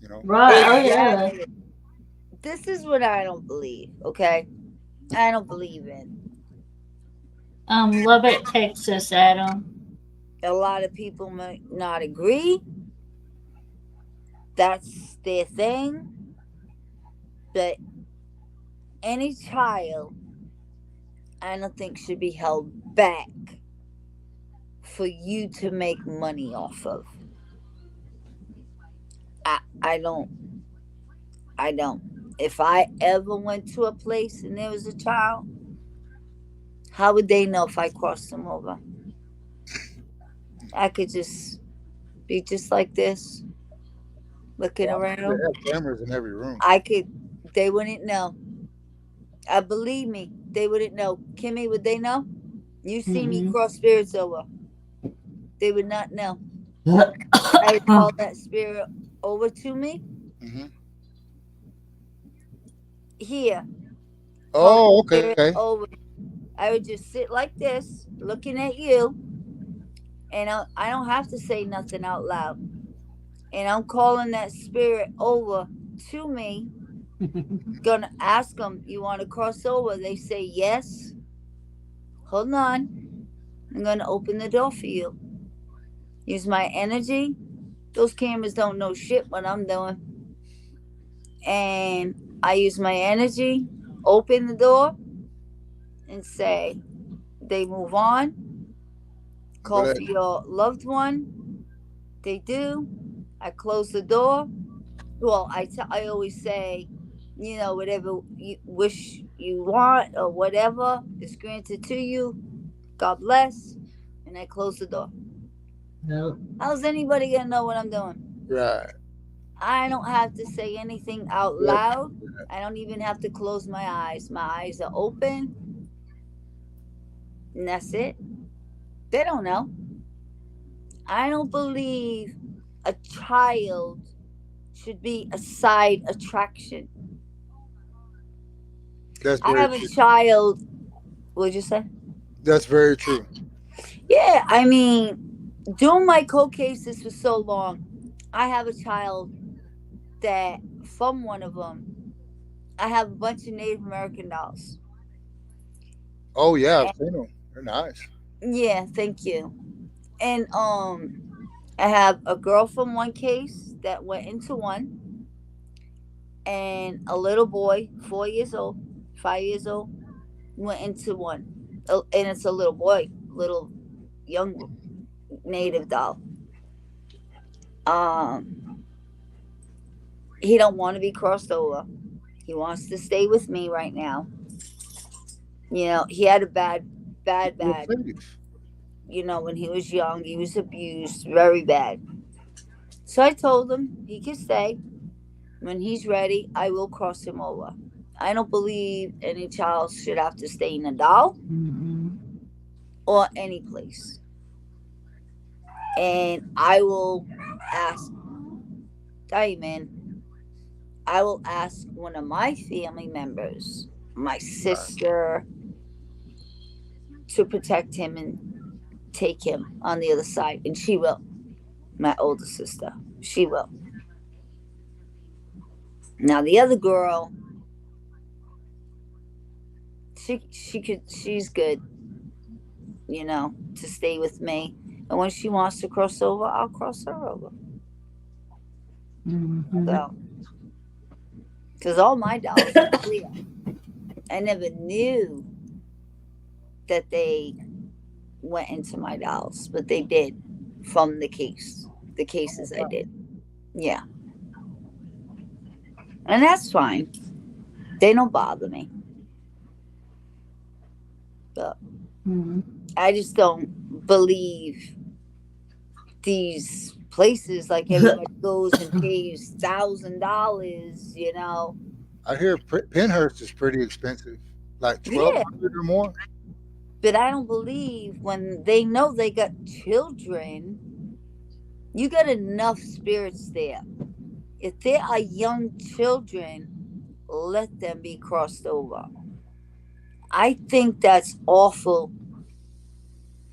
you know. Right. Oh, yeah. Exactly. This is what I don't believe, okay? I don't believe in. Lubbock, Texas, Adam. A lot of people might not agree. That's their thing. But any child, I don't think should be held back for you to make money off of. I don't. I don't. If I ever went to a place and there was a child, how would they know if I crossed them over? I could just be just like this, looking Well, I'm sure around. they have cameras in every room. I could, they wouldn't know. Believe me, they wouldn't know. Kimmy, would they know? You see me Mm-hmm. cross spirits over. They would not know. I would call that spirit over to me. Hmm. Here, call Oh, the okay. spirit over. I would just sit like this, looking at you, and I don't have to say nothing out loud. And I'm calling that spirit over to me. Gonna ask them, you want to cross over? They say yes. Hold on. I'm gonna open the door for you. Use my energy. Those cameras don't know shit what I'm doing. And I use my energy, open the door, and say, they move on. Call But for your loved one. They do. I close the door. Well, I always say, whatever you wish you want or whatever is granted to you. God bless. And I close the door. Nope. How's anybody gonna know what I'm doing? right. I don't have to say anything out Yep. loud. I don't even have to close my eyes. My eyes are open, and that's it. They don't know. I don't believe a child should be a side attraction. That's I very have a true. child. What'd you say? That's very true. Yeah, I mean, Doing my cold cases for so long, I have a child that from one of them, I have a bunch of Native American dolls. Oh yeah, I've And, seen them. They're nice. yeah, thank you. And I have a girl from one case that went into one, and a little boy, 4 years old, 5 years old, went into one. And it's a little boy, little young native doll. Um, he don't want to be crossed over. He wants to stay with me right now. You know, he had a You feel bad. safe. When he was young, he was abused very bad. So I told him he could stay. When he's ready, I will cross him over. I don't believe any child should have to stay in a doll Mm-mm. or any place. And I will ask, Diamond, I will ask one of my family members, my Right. sister, to protect him and take him on the other side. And she will, my older sister. She will. Now the other girl, she's good, to stay with me. And when she wants to cross over, I'll cross her over. Mm-hmm. So, because all my dolls are clear. I never knew that they went into my dolls, but they did from the cases I did. Yeah. And that's fine. They don't bother me. But Mm-hmm. I just don't believe these places like everybody goes and pays $1,000. I hear Penhurst is pretty expensive, like Yeah. 1,200 or more. But I don't believe when they know they got children, you got enough spirits there. If they are young children, let them be crossed over. I think that's awful.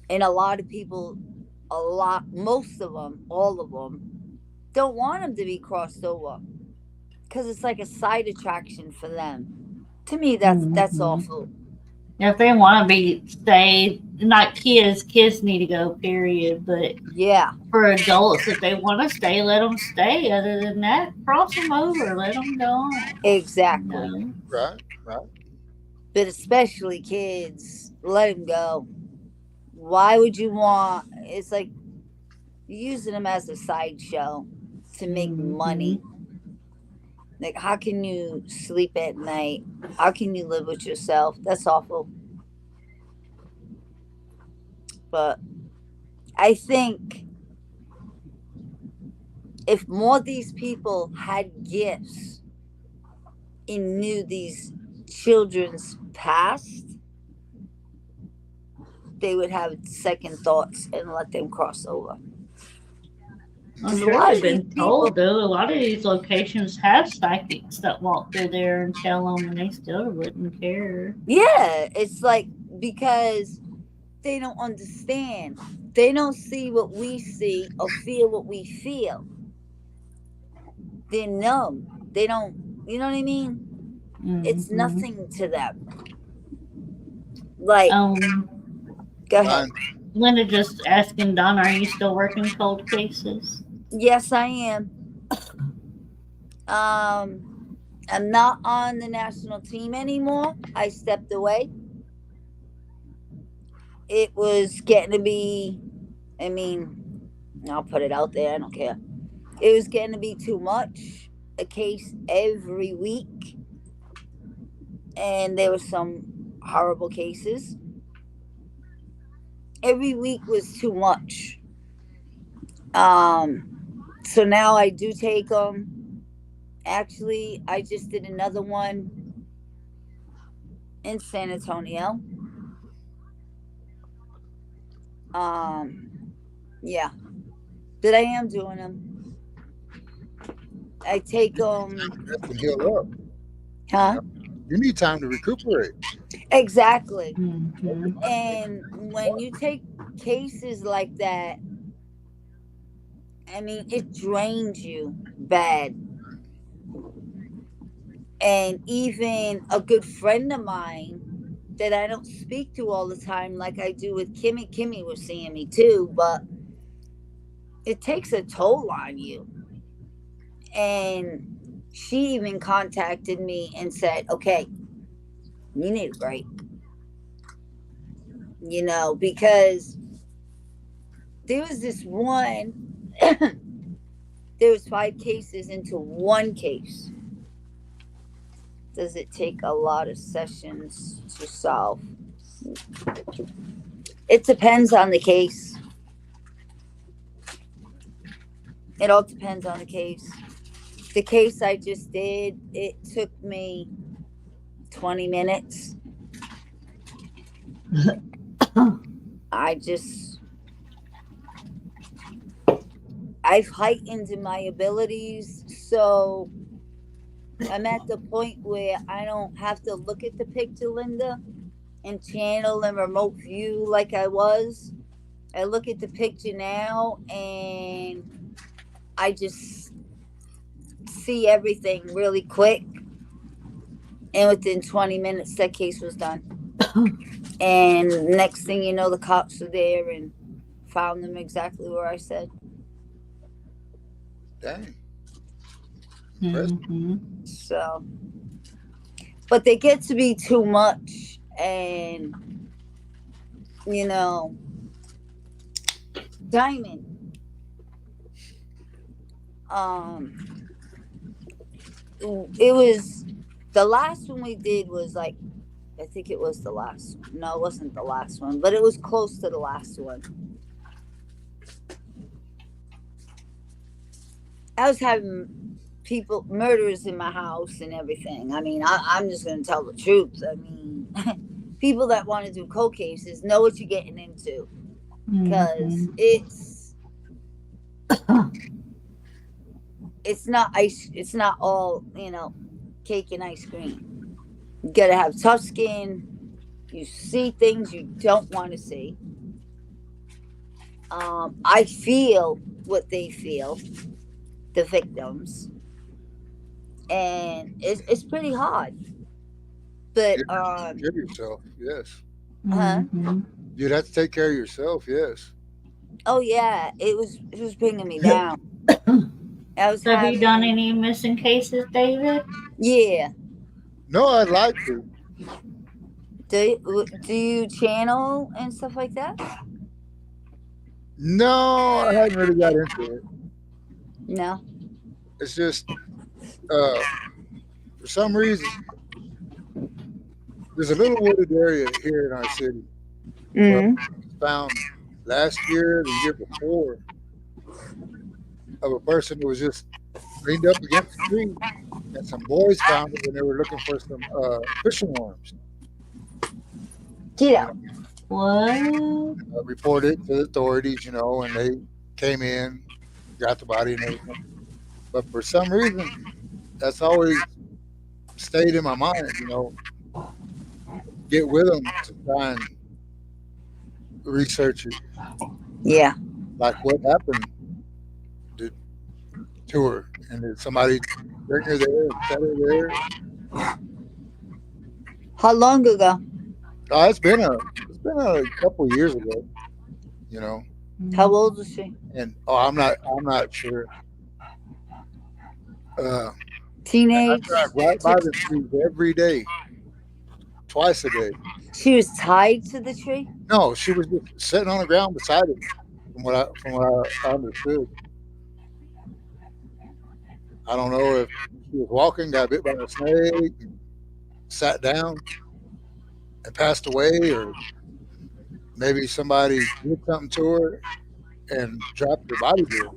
And a lot of people, most of them, all of them, don't want them to be crossed over because it's like a side attraction for them. To me, that's Mm-hmm. awful. If they want to be stay, not kids need to go. Period. But Yeah, for adults, if they want to stay, let them stay. Other than that, cross them over. Let them go on. exactly. No. Right, right. But especially kids, let them go. Why would you want? It's like you're using them as a sideshow to make Mm-hmm. money. Like, how can you sleep at night? How can you live with yourself? That's awful. But I think if more of these people had gifts and knew these children's past, they would have second thoughts and let them cross over. I'm Because a sure lot they've of these been people, told though. A lot of these locations have psychics that walk through there and tell them, and they still wouldn't care. yeah, it's like because they don't understand. They don't see what we see or feel what we feel. They're numb. They don't, you know what I mean? It's Mm-hmm. nothing to them. Like, Um, go ahead. Mine, Linda just asking Donna, are you still working cold cases? Yes, I am. I'm not on the national team anymore. I stepped away. It was getting to be, I mean, I'll put it out there. I don't care. It was getting to be too much. A case every week. And there were some horrible cases. Every week was too much. So now I do take them. Actually, I just did another one in San Antonio. Yeah, but I am doing them. I take them. that can heal up. You Huh? know, you need time to recuperate. Exactly. Mm-hmm. And when you take cases like that, I mean, it drains you bad. And even a good friend of mine that I don't speak to all the time, like I do with Kimmy. Kimmy was seeing me too, but it takes a toll on you. And she even contacted me and said, okay, you need a break, because there was this one, there was 5 cases into one case. Does it take a lot of sessions to solve? It depends on the case. It all depends on the case. The case I just did, it took me 20 minutes. I just, I've heightened in my abilities. So I'm at the point where I don't have to look at the picture, Linda, and channel and remote view like I was. I look at the picture now and I just see everything really quick. And within 20 minutes, that case was done. And next thing you know, the cops were there and found them exactly where I said. Dang. Impressive. Mm-hmm. So, but they get to be too much. And, you know, Diamond, um, it was the last one we did was like, I think it was the last. No, it wasn't the last one, but it was close to the last one. I was having people, murderers in my house and everything. I mean, I'm just going to tell the truth. I mean, people that want to do cold cases know what you're getting into because it's not ice. It's not all, cake and ice cream. You got to have tough skin. You see things you don't want to see. I feel what they feel, the victims, and it's pretty hard. But You'd have to take care of yourself. Yes. huh? Mm-hmm. You'd have to take care of yourself. Yes. Oh yeah, it was bringing me down. I was So have you done having, any missing cases, David? yeah. No, I'd like to. Do you channel and stuff like that? No, I hadn't really got into it. No. It's just, uh, for some reason, there's a little wooded area here in our city where Mm. I found last year, the year before, of a person who was just leaned up against a tree, and some boys found it when they were looking for some fishing worms. Get You know, out. What? reported it to the authorities, and they came in, got the body and everything. But for some reason, that's always stayed in my mind. Get with them to try and research it, Yeah. like what happened to, to her, and did somebody bring her there and set her there? How long ago? Oh, it's been a couple years ago, you know, How old is she? and I'm not sure. Uh, and I Teenage. drive right by the trees every day, twice a day. She was tied to the tree. No, she was just sitting on the ground beside it, from what I understood. I don't know if she was walking, got bit by a snake, and sat down and passed away, or maybe somebody did something to her and dropped her body there.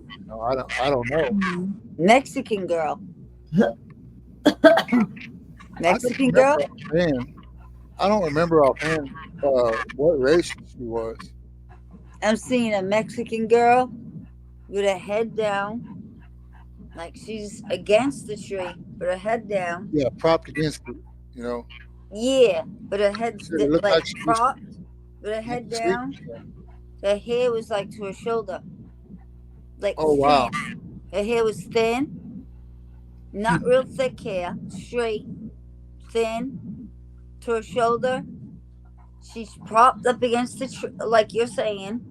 I don't know. Mexican girl. I don't Mexican girl. remember offhand. I don't remember offhand what race she was. I'm seeing a Mexican girl with her head down, like she's against the tree, but her head down. Yeah, propped against it. You know, Yeah, but her head's it looked like like she was propped, with her head sleeping. down. Her hair was like to her shoulder. like Oh thin. wow. Her hair was thin, not Hmm. real thick hair, straight, thin to her shoulder. She's propped up against the like you're saying,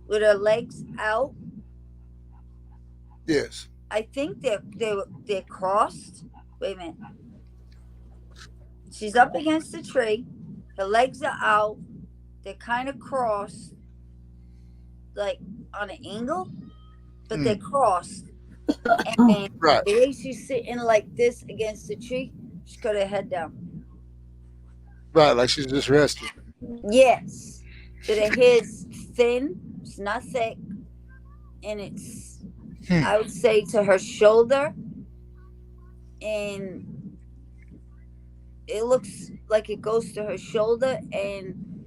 with her legs out. Yes. I think they're crossed. Wait a minute. She's up against the tree. Her legs are out. They're kind of crossed, like on an angle, but they're Mm. crossed. And Right. the way she's sitting like this against the tree, she's got her head down. Right. Like she's just resting. Yes, but her hair's thin. It's not thick, and it's, Hmm. I would say, to her shoulder, and it looks like it goes to her shoulder, and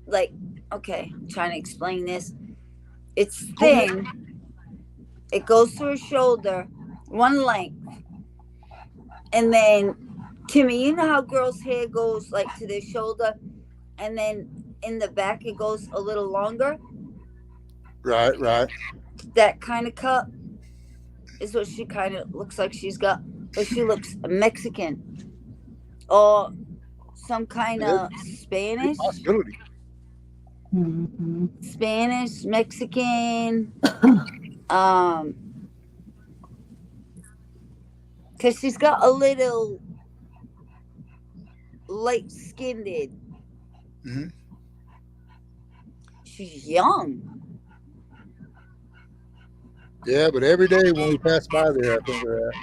like, okay, I'm trying to explain this. It's Okay. thin. It goes to her shoulder, one length, and then Kimmy, you know how girls' hair goes like to their shoulder, and then in the back it goes a little longer. Right. Right. That kind of cut is what she kind of looks like she's got, but she looks Mexican or some kind There's of a Spanish, possibility. Spanish, Mexican, um, because she's got a little light skinned. Hmm. She's young. Yeah, but every day when we pass by there, I think we're at.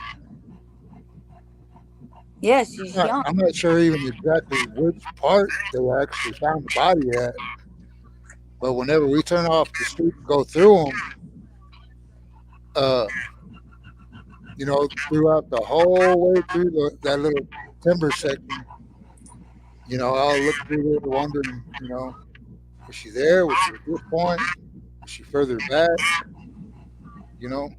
Yeah, she's young. I'm not sure even exactly which part they actually found the body at, but whenever we turn off the street and go through them, uh, throughout the whole way through that little timber section, I'll look through there wondering, was she there? Was she at this point? Was she further back? You know?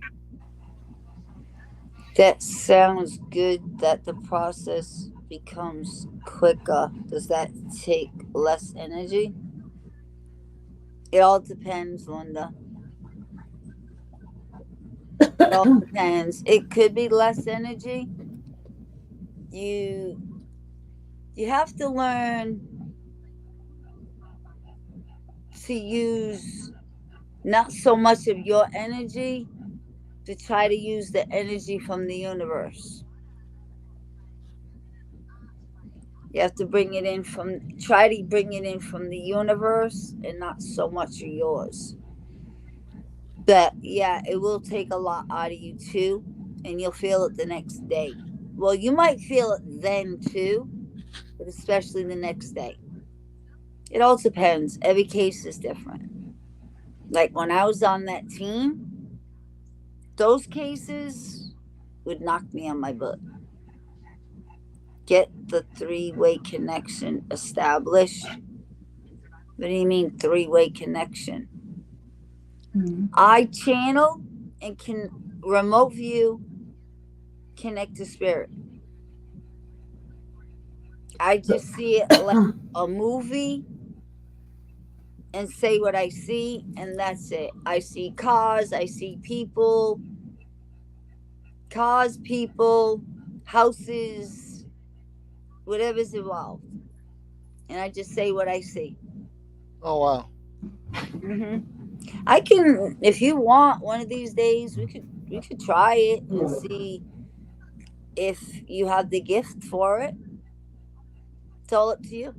That sounds good that the process becomes quicker. Does that take less energy? It all depends, Linda. It all depends. It could be less energy. You you have to learn to use not so much of your energy to try to use the energy from the universe. You have to try to bring it in from the universe and not so much of yours. But yeah, it will take a lot out of you too, and you'll feel it the next day. Well, you might feel it then too, but especially the next day. It all depends. Every case is different. Like when I was on that team, those cases would knock me on my butt. Get the three-way connection established. What do you mean three-way connection? I channel and can remote view connect to spirit. I just see it like a movie and say what I see, and that's it. I see cars, I see people, houses, whatever's involved, and I just say what I see. Oh, wow. hmm I can, if you want, one of these days we could try it and see if you have the gift for it. It's all up to you.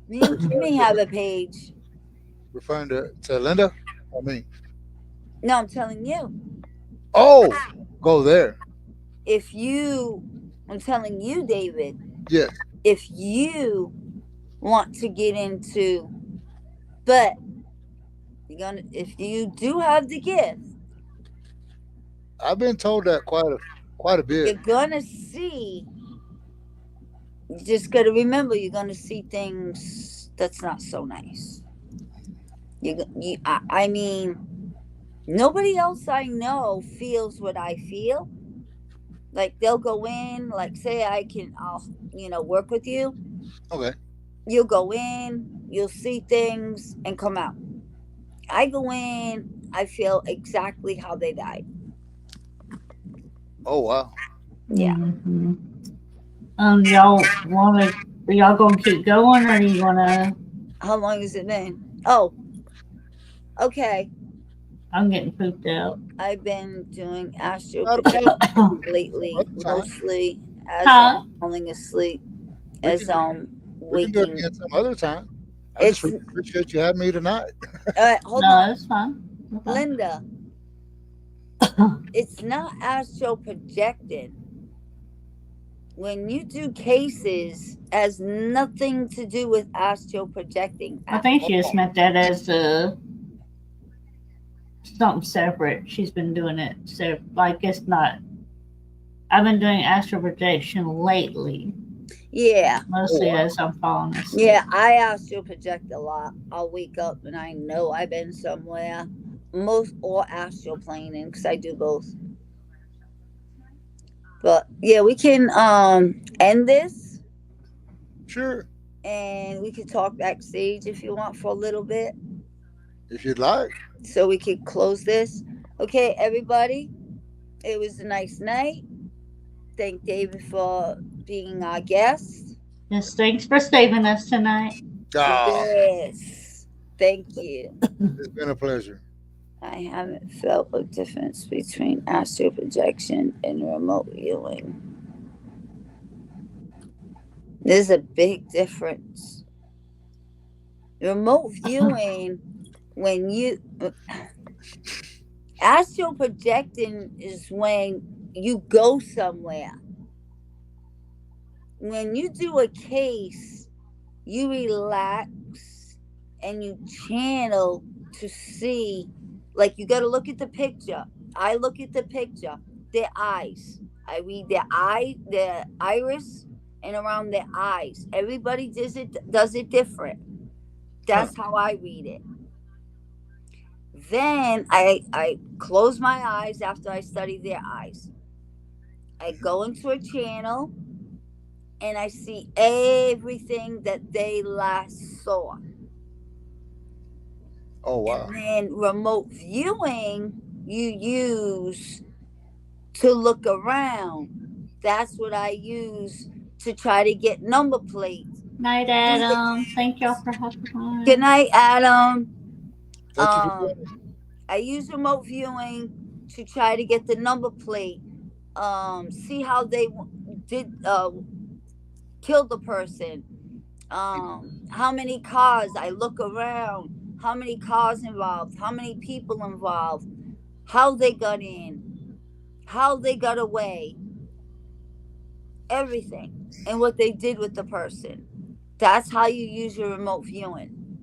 Me and Kimmy have a page. Referring to Linda? I mean, No, I'm telling you. oh, go there. If you, I'm telling you, David, Yes. if you want to get into, but if you do have the gift, I've been told that quite a you're bit. gonna see. You just gotta remember, you're gonna see things that's not so nice. I mean, nobody else I know feels what I feel. Like they'll go in, like say I'll work with you. Okay. You'll go in, you'll see things and come out. I go in, I feel exactly how they died. Oh wow. Yeah. Mm-hmm. Y'all gonna keep going, or you gonna? How long has it been? Oh, okay. I'm getting pooped out. I've been doing astral Not a problem. projection We can do it lately, some other time. mostly as I'm Huh? falling asleep, We as can do I'm we can do it waking. again some other time. I just It's really appreciate you having me tonight. hold No, on, that's fine. Okay. Linda. It's not astral projecting. When you do cases, has nothing to do with astral projecting I at think she just all. meant that as something separate. She's been doing it so like it's not. I've been doing astral projection lately, Yeah, Oh mostly wow. as I'm falling yeah. asleep. I astral project a lot. I'll wake up and I know I've been somewhere. Most or astral planing because I do both. But yeah, we can end this Sure. and we could talk backstage if you want for a little bit. If you'd like. So we could close this. Okay, everybody. It was a nice night. Thank David for being our guest. Yes, thanks for saving us tonight. Ah, Yes. Thank you. it's been a pleasure. I haven't felt a difference between astral projection and remote viewing. There's a big difference. Remote viewing, when you astral projecting is when you go somewhere. When you do a case, you relax and you channel to see, like you got to look at the picture. I look at the picture, their eyes. I read their iris, and around their eyes. Everybody does it different. Huh. That's how I read it. Then I close my eyes after I study their eyes. I go into a channel and I see everything that they last saw. Oh wow. And then remote viewing you use to look around. That's what I use to try to get number plates. Night, Use it. Adam. Thank y'all for hopping Good on. night, Adam. Thank you for joining us. I use remote viewing to try to get the number plate. See how they did kill the person. How many cars? I look around. How many cars involved? How many people involved? How they got in? How they got away? Everything, and what they did with the person. That's how you use your remote viewing.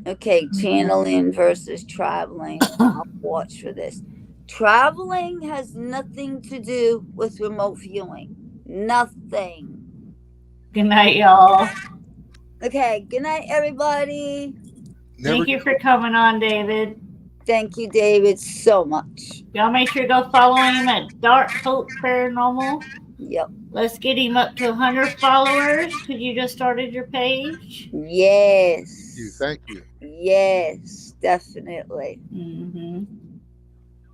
Okay, channeling versus traveling. I'll watch for this. Traveling has nothing to do with remote viewing. Nothing. Good night, y'all. Okay, good night, everybody. Never Thank you give for up. coming on, David. Thank you, David, so much. Y'all make sure to go follow him at Dark Hope Paranormal. Yep. Let's get him up to 100 followers because you just started your page. Yes. Thank you. Yes, definitely. Mm-hmm.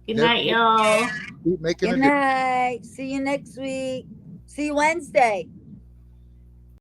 Good Never night, y'all. keep making a Good difference. night. See you next week. See you Wednesday.